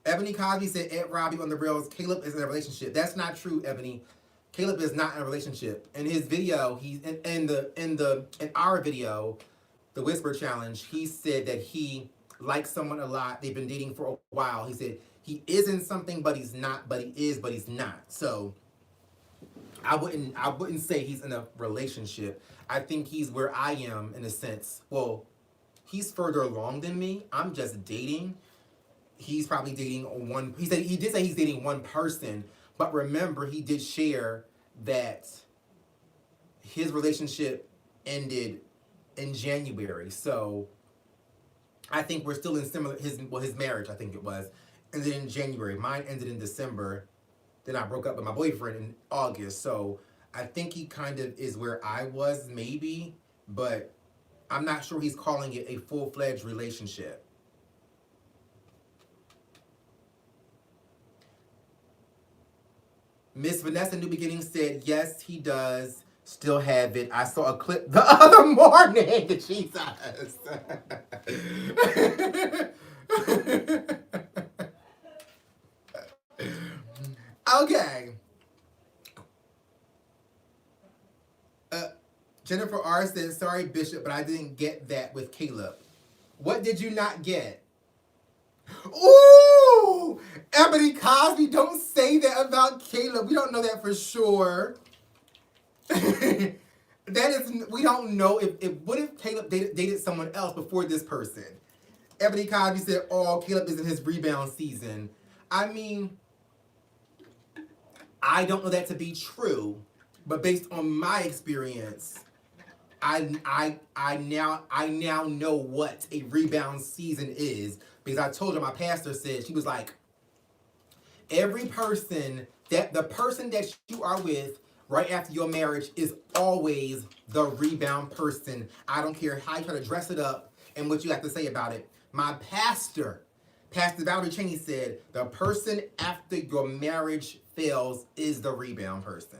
Ebony Cosby said, Ed Robbie on the rails, Caleb is in a relationship. That's not true, Ebony. Caleb is not in a relationship. In his video, he's in our video, the Whisper Challenge, he said that he likes someone a lot. They've been dating for a while. He said he is in something, but he's not, but he is, but he's not. So I wouldn't say he's in a relationship. I think he's where I am in a sense. Well, he's further along than me. I'm just dating. He's probably dating one. He did say he's dating one person, but remember, he did share that his relationship ended in January. So I think we're still in similar, his marriage, I think it was, ended in January. Mine ended in December. Then I broke up with my boyfriend in August. So I think he kind of is where I was, maybe, but I'm not sure he's calling it a full-fledged relationship. Miss Vanessa New Beginning said, yes, he does still have it. I saw a clip the other morning. Jesus. Okay. Jennifer R. said, sorry, Bishop, but I didn't get that with Caleb. What did you not get? Ooh! Ebony Cosby, don't say that about Caleb. We don't know that for sure. That is, we don't know if what if Caleb dated someone else before this person? Ebony Cosby said, oh, Caleb is in his rebound season. I mean, I don't know that to be true, but based on my experience, I now know what a rebound season is, because I told her, my pastor said, she was like, every person, that the person that you are with right after your marriage is always the rebound person. I don't care how you try to dress it up and what you have to say about it. My pastor, Pastor Valerie Cheney, said the person after your marriage fails is the rebound person.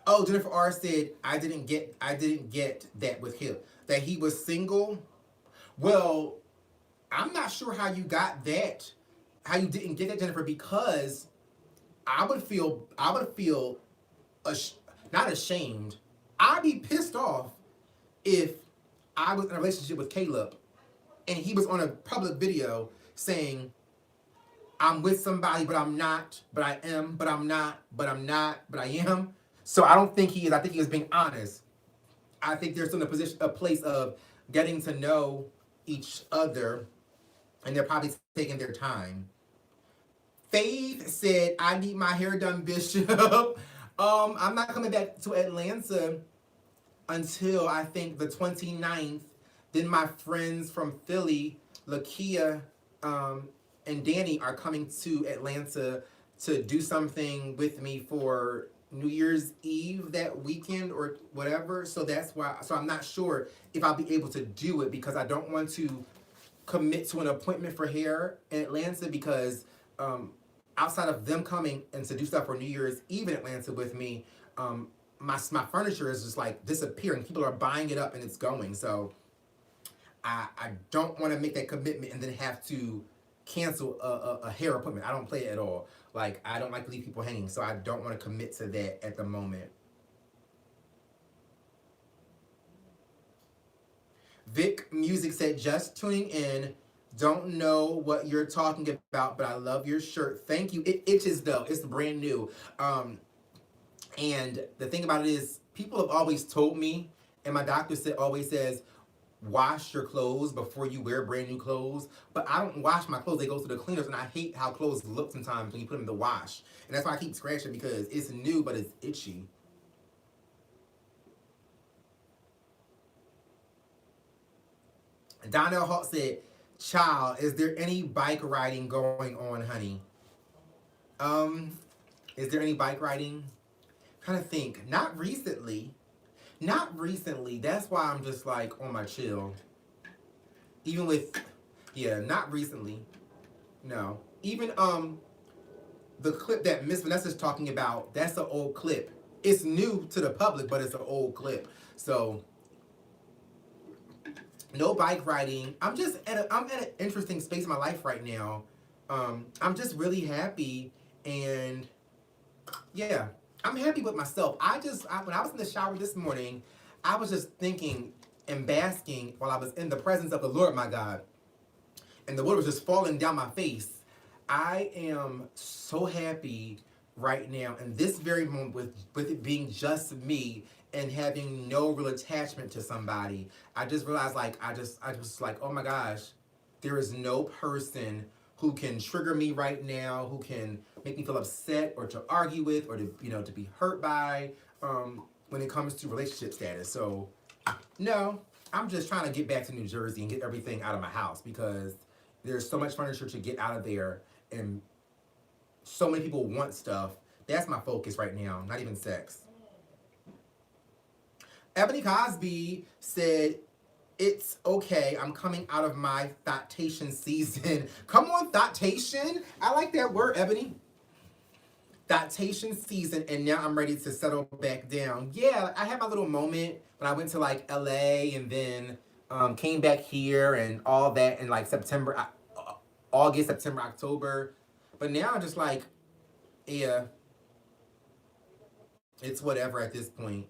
Oh, Jennifer R. said, I didn't get that with him. That he was single. Well, I'm not sure how you got that. How you didn't get that, Jennifer, because I would feel not ashamed. I'd be pissed off if I was in a relationship with Caleb and he was on a public video saying, I'm with somebody, but I'm not, but I am, but I'm not, but I'm not, but I am. So I don't think he is. I think he is being honest. I think they're still in a place of getting to know each other, and they're probably taking their time. Faith said, I need my hair done, Bishop. I'm not coming back to Atlanta until I think the 29th. Then my friends from Philly, Lakia, and Danny are coming to Atlanta to do something with me for New Year's Eve that weekend or whatever. So that's why. So I'm not sure if I'll be able to do it, because I don't want to commit to an appointment for hair in Atlanta because outside of them coming and to do stuff for New Year's Eve in Atlanta with me, my furniture is just like disappearing. People are buying it up and it's going. So I don't want to make that commitment and then have to cancel a hair appointment. I don't play it at all. Like, I don't like to leave people hanging, so I don't want to commit to that at the moment. Vic Music said, just tuning in. Don't know what you're talking about, but I love your shirt. Thank you. It itches though. It's brand new. And the thing about it is, people have always told me, and my doctor always says, wash your clothes before you wear brand new clothes. But I don't wash my clothes. They go to the cleaners, and I hate how clothes look sometimes when you put them in the wash. And that's why I keep scratching, because it's new, but it's itchy. Donnell Hawk said, child, is there any bike riding going on, honey? Is there any bike riding? Trying to think. Not recently. Not recently. That's why I'm just like on my chill. Even with, yeah, not recently. No. Even the clip that Miss Vanessa's talking about, that's an old clip. It's new to the public, but it's an old clip. So no bike riding. I'm at an interesting space in my life right now. I'm just really happy, and yeah, I'm happy with myself. When I was in the shower this morning, I was just thinking and basking while I was in the presence of the Lord, my God, and the water was just falling down my face. I am so happy right now in this very moment with it being just me and having no real attachment to somebody. I just realized, like, I just like, oh my gosh, there is no person who can trigger me right now, who can make me feel upset or to argue with or to be hurt by when it comes to relationship status. So no, I'm just trying to get back to New Jersey and get everything out of my house, because there's so much furniture to get out of there and so many people want stuff. That's my focus right now, not even sex. Ebony Cosby said, it's okay, I'm coming out of my thoughtation season. Come on, thoughtation. I like that word, Ebony. Thoughtation season, and now I'm ready to settle back down. Yeah, I had my little moment when I went to like LA and then came back here and all that in like August, September, October. But now I'm just like, yeah, it's whatever at this point.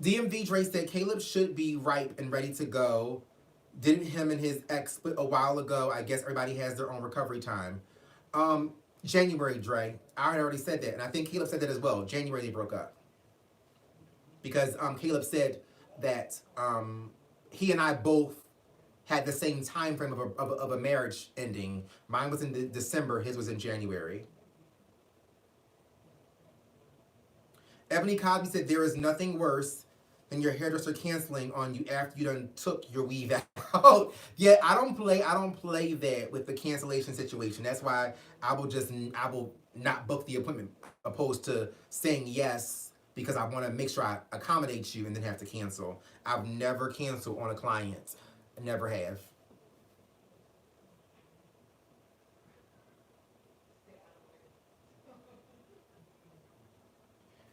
DMV Dre said Caleb should be ripe and ready to go. Didn't him and his ex split a while ago? I guess everybody has their own recovery time. January, Dre. I had already said that, and I think Caleb said that as well. January they broke up. Because Caleb said that he and I both had the same time frame of a marriage ending. Mine was in December, his was in January. Ebony Cosby said, there is nothing worse than your hairdresser canceling on you after you done took your weave out. Yeah, I don't play that with the cancellation situation. That's why I will not book the appointment, opposed to saying yes because I want to make sure I accommodate you and then have to cancel. I've never canceled on a client. I never have.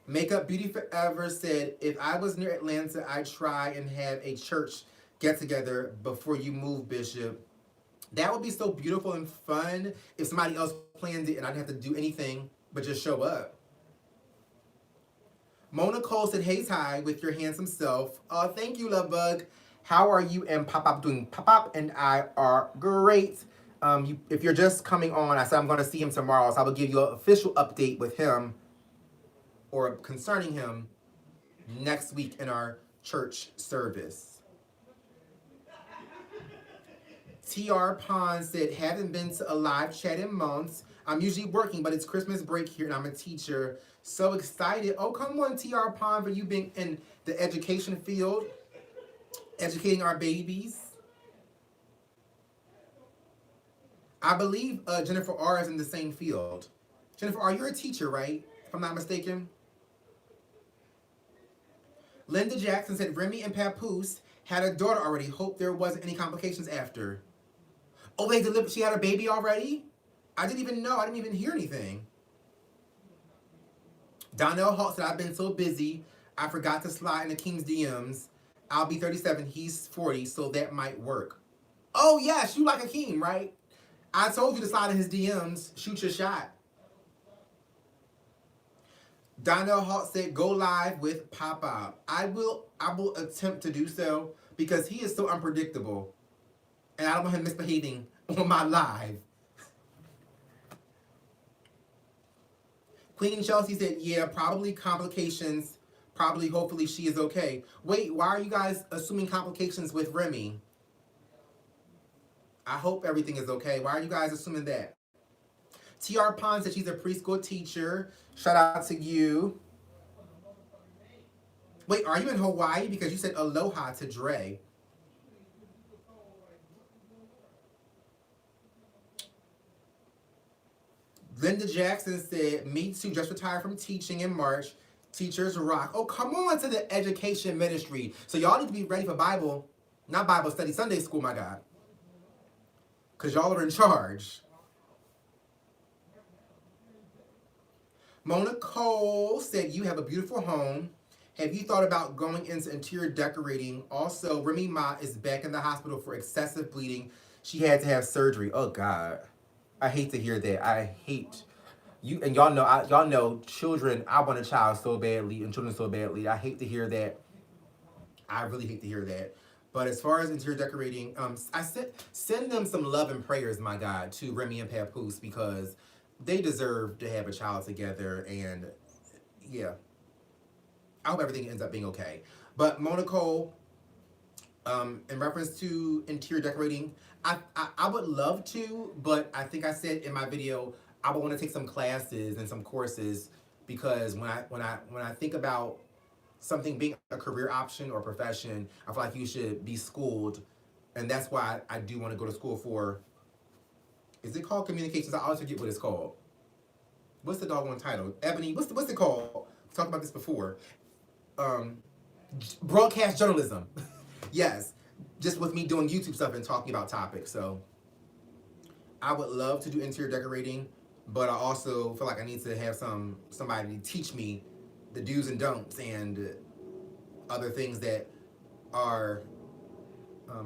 Makeup Beauty Forever said, if I was near Atlanta, I'd try and have a church get-together before you move, Bishop. That would be so beautiful and fun if somebody else planned it and I didn't have to do anything but just show up. Mona Cole said, hey, Ty, with your handsome self. Thank you, Love Bug. How are you and Pop-Pop doing? Pop-Pop and I are great. If you're just coming on, I said I'm going to see him tomorrow, so I will give you an official update with him or concerning him next week in our church service. TR Pond said, haven't been to a live chat in months. I'm usually working, but it's Christmas break here and I'm a teacher. So excited. Oh, come on, TR Pond, for you being in the education field, educating our babies. I believe Jennifer R. is in the same field. Jennifer R., you're a teacher, right? If I'm not mistaken. Linda Jackson said, Remy and Papoose Had a daughter already. Hope there wasn't any complications after. Oh, they delivered. She had a baby already? I didn't even know. I didn't even hear anything. Donnell Hawk said, I've been so busy, I forgot to slide in the King's DMs. I'll be 37, he's 40, so that might work. Oh, yes, you like a king, right? I told you to slide in his DMs. Shoot your shot. Donnell Hawk said, go live with Pop-Up. I will attempt to do so because he is so unpredictable. And I don't want him misbehaving on my live. Queen Chelsea said, yeah, probably complications. Probably, hopefully, she is okay. Wait, why are you guys assuming complications with Remy? I hope everything is okay. Why are you guys assuming that? TR Pond said she's a preschool teacher. Shout out to you. Wait, are you in Hawaii? Because you said aloha to Dre. Linda Jackson said, me too, just retired from teaching in March. Teachers rock. Oh, come on to the education ministry. So y'all need to be ready for Bible, not Bible study, Sunday school, my God. Because y'all are in charge. Mona Cole said, you have a beautiful home. Have you thought about going into interior decorating? Also, Remy Ma is back in the hospital for excessive bleeding. She had to have surgery. Oh, God. I hate to hear that. I hate you, and y'all know children. I want a child so badly, and children so badly. I hate to hear that. I really hate to hear that. But as far as interior decorating, I send them some love and prayers, my God, to Remy and Papoose, because they deserve to have a child together. And yeah, I hope everything ends up being okay. But Mona Cole, in reference to interior decorating, I would love to, but I think I said in my video I would want to take some classes and some courses, because when I think about something being a career option or profession, I feel like you should be schooled, and that's why I do want to go to school for. Is it called communications? I always forget what it's called. What's the doggone title? Ebony, what's it called? We talked about this before. Broadcast journalism. Yes, just with me doing YouTube stuff and talking about topics. So I would love to do interior decorating, but I also feel like I need to have somebody to teach me the do's and don'ts and other things that are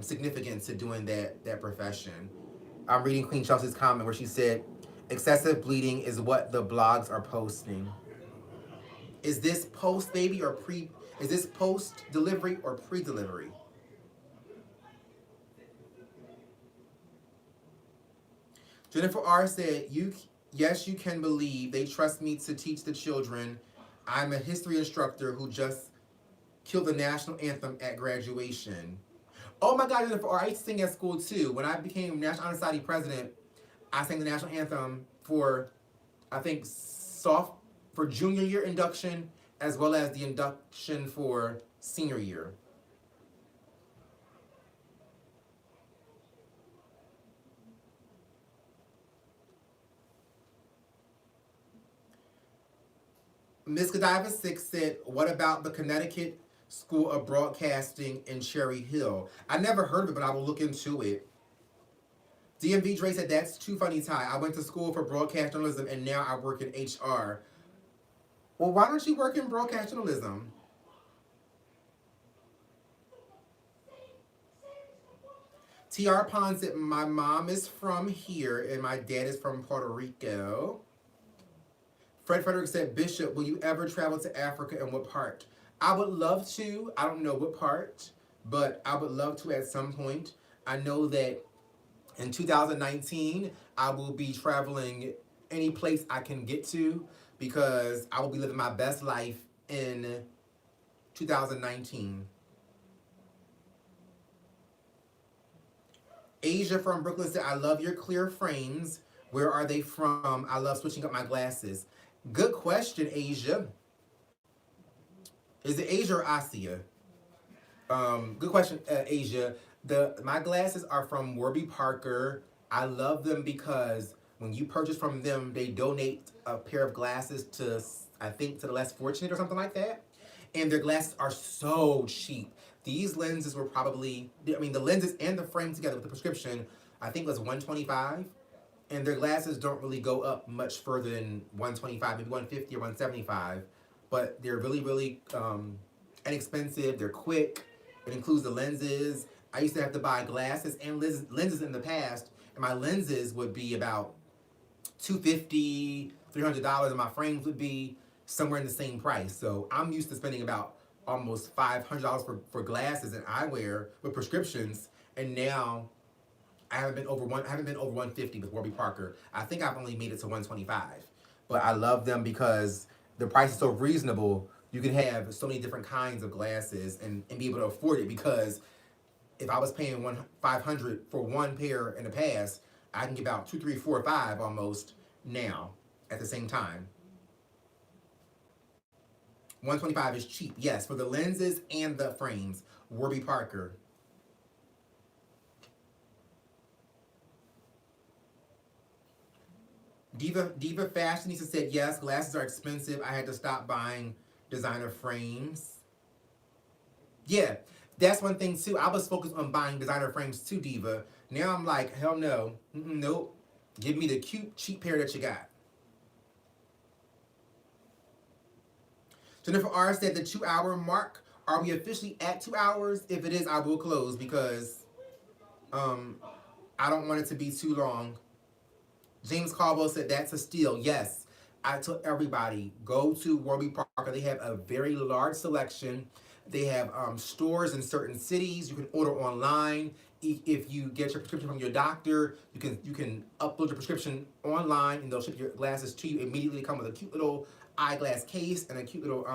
significant to doing that profession. I'm reading Queen Chelsea's comment where she said, excessive bleeding is what the blogs are posting. Is this post baby or pre? Is this post delivery or pre-delivery? Jennifer R. said, yes, you can believe. They trust me to teach the children. I'm a history instructor who just killed the national anthem at graduation. Oh my God, Jennifer R. I used to sing at school too. When I became National Honor Society president, I sang the national anthem for, I think, for junior year induction, as well as the induction for senior year. Ms. Godiva 6 said, what about the Connecticut School of Broadcasting in Cherry Hill? I never heard of it, but I will look into it. DMV Dre said, that's too funny, Ty. I went to school for broadcast journalism and now I work in HR. Well, why don't you work in broadcast journalism? TR Pond said, my mom is from here and my dad is from Puerto Rico. Fred Frederick said, Bishop, will you ever travel to Africa and what part? I would love to. I don't know what part, but I would love to at some point. I know that in 2019, I will be traveling any place I can get to, because I will be living my best life in 2019. Asia from Brooklyn said, I love your clear frames. Where are they from? I love switching up my glasses. Good question, Asia. Is it Asia or Asia? Good question, Asia. My glasses are from Warby Parker. I love them because when you purchase from them, they donate a pair of glasses to, I think, to the less fortunate or something like that. And their glasses are so cheap. These lenses were probably, I mean, the lenses and the frame together with the prescription, I think was 125. And their glasses don't really go up much further than 125, maybe 150 or 175. But they're really, really inexpensive. They're quick. It includes the lenses. I used to have to buy glasses and lenses in the past, and my lenses would be about $250, $300, and my frames would be somewhere in the same price. So I'm used to spending about almost $500 for glasses and eyewear with prescriptions, and now I haven't been over 150 with Warby Parker. I think I've only made it to 125. But I love them because the price is so reasonable. You can have so many different kinds of glasses and be able to afford it, because if I was paying $500 for one pair in the past, I can get about 2, 3, 4, 5 almost now at the same time. 125 is cheap, yes, for the lenses and the frames. Warby Parker. Diva Fashionista said, yes, glasses are expensive. I had to stop buying designer frames. Yeah, that's one thing too. I was focused on buying designer frames too, Diva. Now I'm like, hell no. Nope. Give me the cute, cheap pair that you got. Jennifer R said the 2-hour mark. Are we officially at 2 hours? If it is, I will close because I don't want it to be too long. James Caldwell said that's a steal. Yes, I tell everybody, go to Warby Parker. They have a very large selection. They have stores in certain cities. You can order online. If you get your prescription from your doctor, you can upload your prescription online, and they'll ship your glasses to you immediately. They come with a cute little eyeglass case and a cute little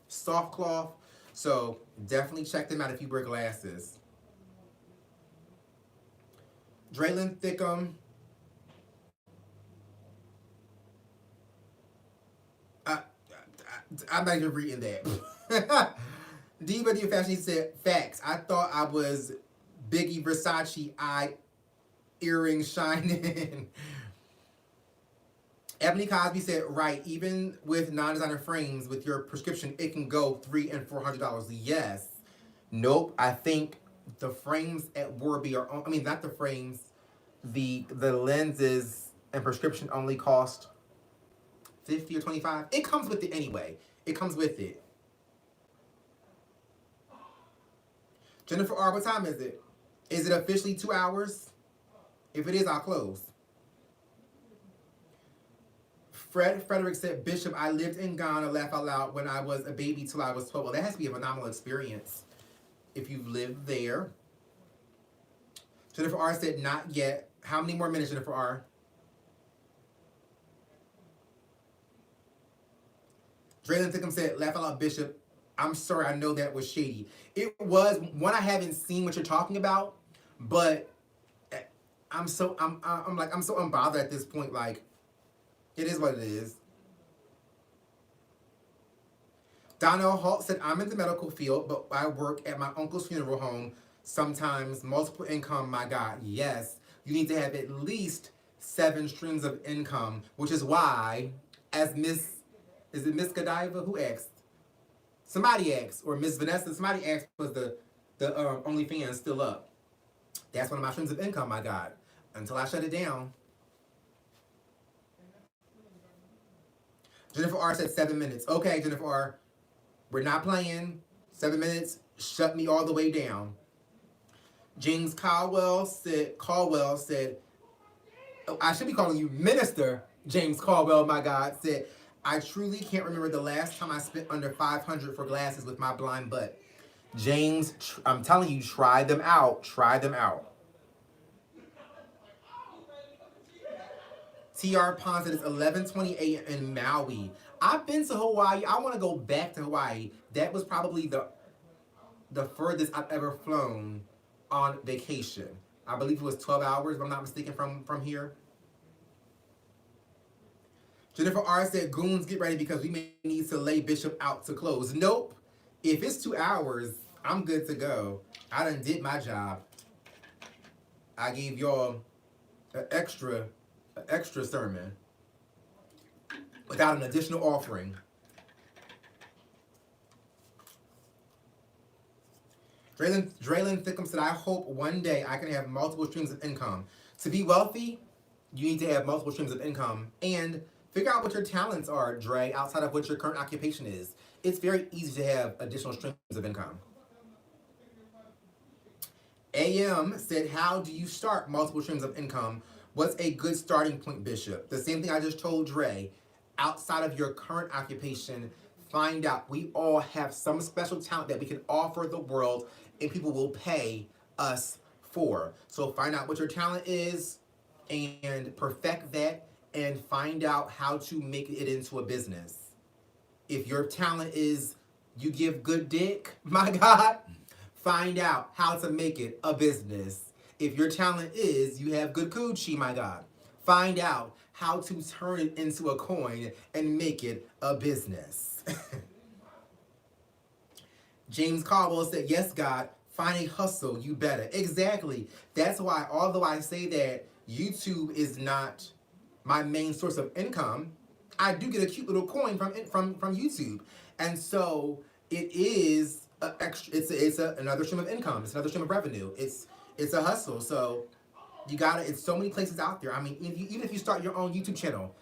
soft cloth. So definitely check them out if you wear glasses. Draylin Thickum. I'm not even reading that. Diva Fashion said, facts. I thought I was Biggie Versace eye earrings shining. Ebony Cosby said, right, even with non-designer frames, with your prescription, it can go $300 and $400. Yes. Nope. I think the frames at Warby are, I mean, not the frames, the lenses and prescription only cost 50 or 25. It comes with it anyway. It comes with it. Jennifer R, what time is it? Is it officially 2 hours? If it is, I'll close. Frederick said, Bishop, I lived in Ghana, laugh out loud, when I was a baby till I was 12. Well, that has to be a phenomenal experience if you've lived there. Jennifer R said, not yet. How many more minutes, Jennifer R? Draylin Thickum said, laugh out loud, Bishop. I'm sorry, I know that was shady. It was one. I haven't seen what you're talking about, but I'm so unbothered at this point. Like, it is what it is. Donnell Hall said, I'm in the medical field, but I work at my uncle's funeral home. Sometimes multiple income, my God. Yes, you need to have at least 7 streams of income, which is why, as is it Miss Godiva? Who asked? Somebody asked, or Miss Vanessa, somebody asked, was the OnlyFans still up? That's one of my streams of income, my God. Until I shut it down. Jennifer R said 7 minutes. Okay, Jennifer R, we're not playing. 7 minutes, shut me all the way down. James Caldwell said, oh, I should be calling you Minister James Caldwell, my God, said, I truly can't remember the last time I spent under $500 for glasses with my blind butt. James, I'm telling you, try them out. Try them out. TR Pond said it's 11:28 in Maui. I've been to Hawaii. I want to go back to Hawaii. That was probably the furthest I've ever flown on vacation. I believe it was 12 hours, if I'm not mistaken, from here. Jennifer R said, goons, get ready because we may need to lay Bishop out to close. Nope. If it's 2 hours, I'm good to go. I done did my job. I gave y'all an extra sermon without an additional offering. Draylin Thickum said, I hope one day I can have multiple streams of income. To be wealthy, you need to have multiple streams of income and figure out what your talents are, Dre, outside of what your current occupation is. It's very easy to have additional streams of income. AM said, how do you start multiple streams of income? What's a good starting point, Bishop? The same thing I just told Dre. Outside of your current occupation, find out. We all have some special talent that we can offer the world and people will pay us for. So find out what your talent is and perfect that and find out how to make it into a business. If your talent is you give good dick, my God, find out how to make it a business. If your talent is you have good coochie, my God, find out how to turn it into a coin and make it a business. James Caldwell said, yes, God, find a hustle, you better. Exactly. That's why, although I say that YouTube is not my main source of income, I do get a cute little coin from YouTube. And so it is another stream of income. It's another stream of revenue. It's a hustle. So you gotta, it's so many places out there. I mean, even if you start your own YouTube channel,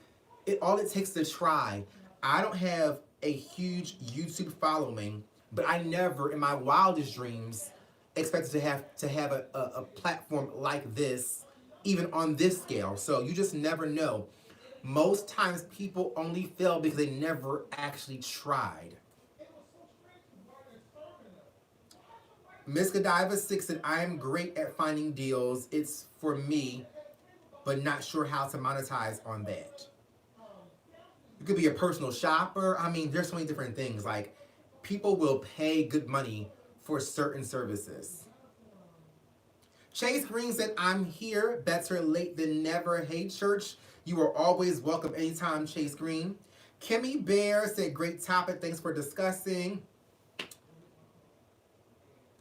all it takes to try. I don't have a huge YouTube following, but I never in my wildest dreams expected to have a platform like this, even on this scale. So you just never know. Most times people only fail because they never actually tried. Miss Godiva 6 said, I am great at finding deals. It's for me, but not sure how to monetize on that. You could be a personal shopper. I mean, there's so many different things. Like, people will pay good money for certain services. Chase Green said, I'm here. Better late than never. Hey, church. You are always welcome anytime, Chase Green. Kimmy Bear said, great topic. Thanks for discussing.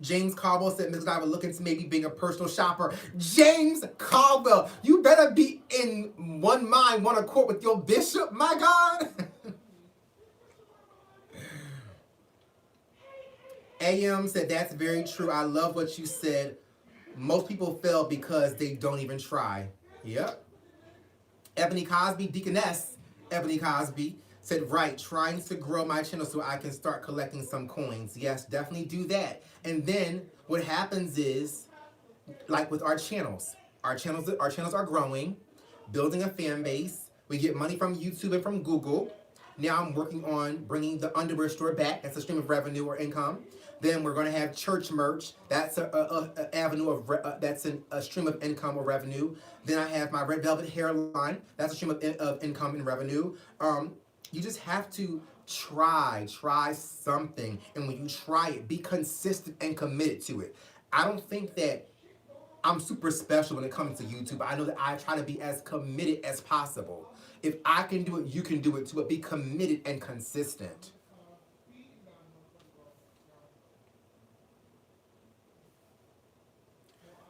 James Caldwell said, Ms. I would look into maybe being a personal shopper. James Caldwell, you better be in one mind, one accord with your bishop, my God. AM said, that's very true. I love what you said. Most people fail because they don't even try. Yep. Ebony Cosby, Deaconess Ebony Cosby, said, right, trying to grow my channel so I can start collecting some coins. Yes, definitely do that. And then what happens is, like with our channels are growing, building a fan base. We get money from YouTube and from Google. Now I'm working on bringing the underwear store back. That's a stream of revenue or income. Then we're going to have church merch. That's a avenue of that's a stream of income or revenue. Then I have my red velvet hairline. That's a stream of income and revenue. You just have to try something, and when you try it, be consistent and committed to it. I don't think that I'm super special when it comes to YouTube. I know that I try to be as committed as possible. If I can do it, you can do it too, but be committed and consistent.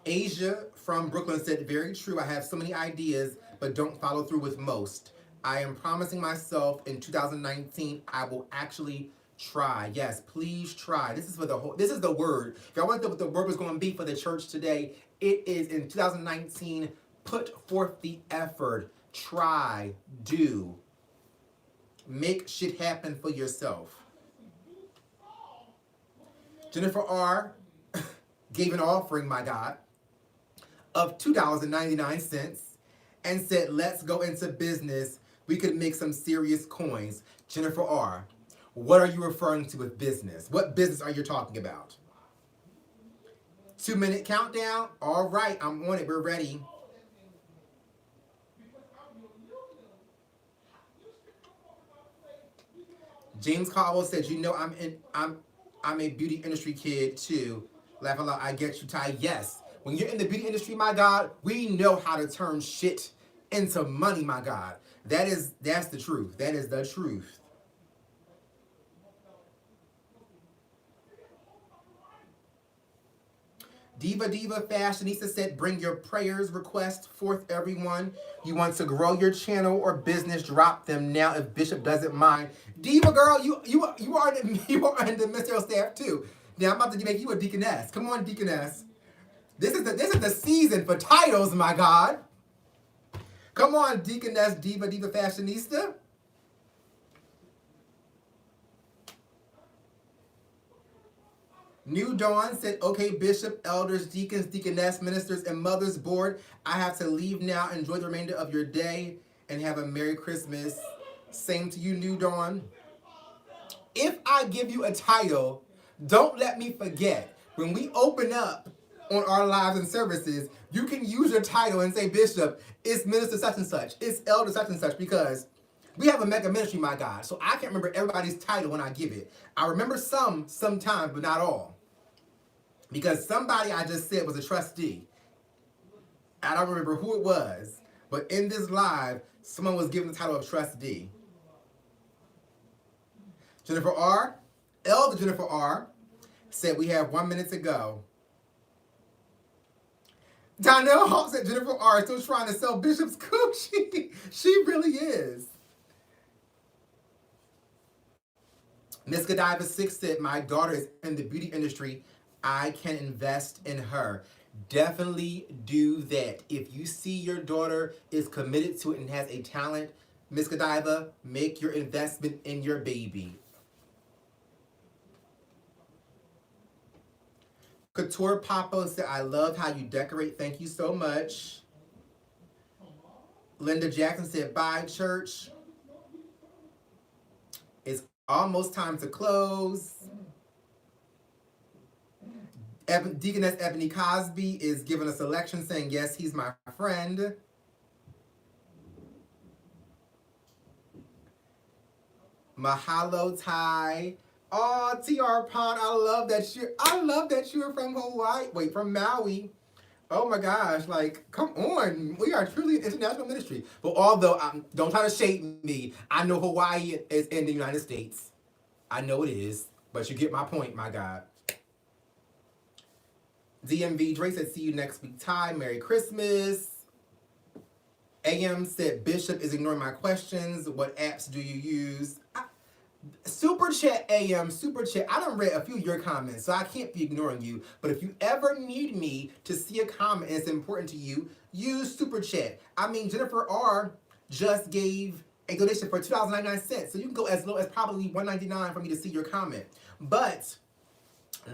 Asia from Brooklyn said, very true. I have so many ideas, but don't follow through with most. I am promising myself in 2019, I will actually try. Yes, please try. This is the word. If y'all want to know what the word was going to be for the church today, it is in 2019, put forth the effort. Try, do. Make shit happen for yourself. Jennifer R. gave an offering, my God, of $2.99 and said, let's go into business. We could make some serious coins. Jennifer R., what are you referring to with business? What business are you talking about? 2-minute countdown? All right, I'm on it. We're ready. James Caldwell said, you know I'm a beauty industry kid too. Laugh aloud, I get you, Ty. Yes. When you're in the beauty industry, my God, we know how to turn shit into money, my God. That's the truth. That is the truth. Diva Fashionista said, bring your prayers, requests forth, everyone. You want to grow your channel or business, drop them now if Bishop doesn't mind. Diva girl, you are in the ministerial staff too. Now I'm about to make you a deaconess. Come on, deaconess. This is the season for titles, my God. Come on, deaconess, diva fashionista. New Dawn said, okay, bishop, elders, deacons, deaconess, ministers, and mothers board, I have to leave now. Enjoy the remainder of your day and have a Merry Christmas. Same to you, New Dawn. If I give you a title, don't let me forget. When we open up on our lives and services, you can use your title and say, Bishop, it's minister such and such, it's elder such and such, because we have a mega ministry, my God. So I can't remember everybody's title when I give it. I remember some, sometimes, but not all. Because somebody I just said was a trustee. I don't remember who it was, but in this live, someone was given the title of trustee. Jennifer R., Elder Jennifer R., said we have 1 minute to go. Donnell Hawk said Jennifer R. is still trying to sell Bishop's coochie. She really is. Miss Godiva 6 said, my daughter is in the beauty industry. I can invest in her. Definitely do that. If you see your daughter is committed to it and has a talent, Miss Godiva, make your investment in your baby. Couture Papa said, I love how you decorate. Thank you so much. Linda Jackson said, bye, church. It's almost time to close. Deaconess Ebony Cosby is giving a selection saying, yes, he's my friend. Mahalo Ty. Oh, TR Pond, I love that you're from Hawaii. Wait, from Maui. Oh my gosh, like, come on. We are truly an international ministry. But although, don't try to shade me, I know Hawaii is in the United States. I know it is, but you get my point, my God. DMV Dre said, see you next week, Ty. Merry Christmas. AM said, Bishop is ignoring my questions. What apps do you use? Super chat, AM, super chat. I done read a few of your comments, so I can't be ignoring you. But if you ever need me to see a comment and it's important to you, use super chat. I mean, Jennifer R. just gave a donation for $2.99, so you can go as low as probably $1.99 for me to see your comment. But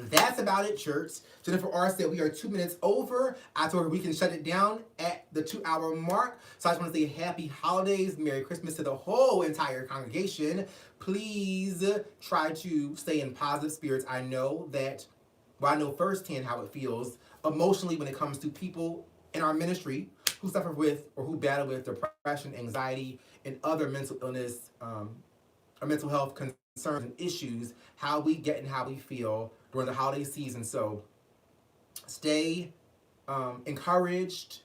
that's about it, church. Jennifer R. said we are 2 minutes over. I told her we can shut it down at the 2-hour mark. So I just want to say happy holidays, Merry Christmas to the whole entire congregation. Please try to stay in positive spirits. I know that, well, I know firsthand how it feels emotionally when it comes to people in our ministry who suffer with or who battle with depression, anxiety, and other mental illness or mental health concerns and issues, how we get and how we feel during the holiday season. So stay encouraged.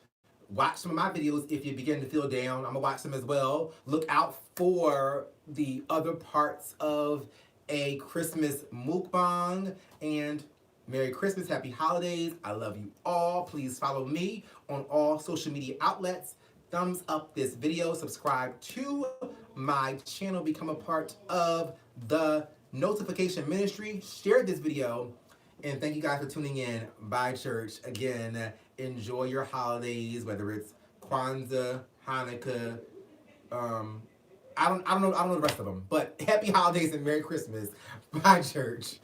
Watch some of my videos if you begin to feel down. I'm gonna watch them as well. Look out for the other parts of a Christmas mukbang. And Merry Christmas, Happy Holidays. I love you all. Please follow me on all social media outlets. Thumbs up this video. Subscribe to my channel. Become a part of the notification ministry. Share this video. And thank you guys for tuning in. Bye, church. Again, enjoy your holidays, whether it's Kwanzaa, Hanukkah. I don't know the rest of them. But happy holidays and Merry Christmas. Bye, church.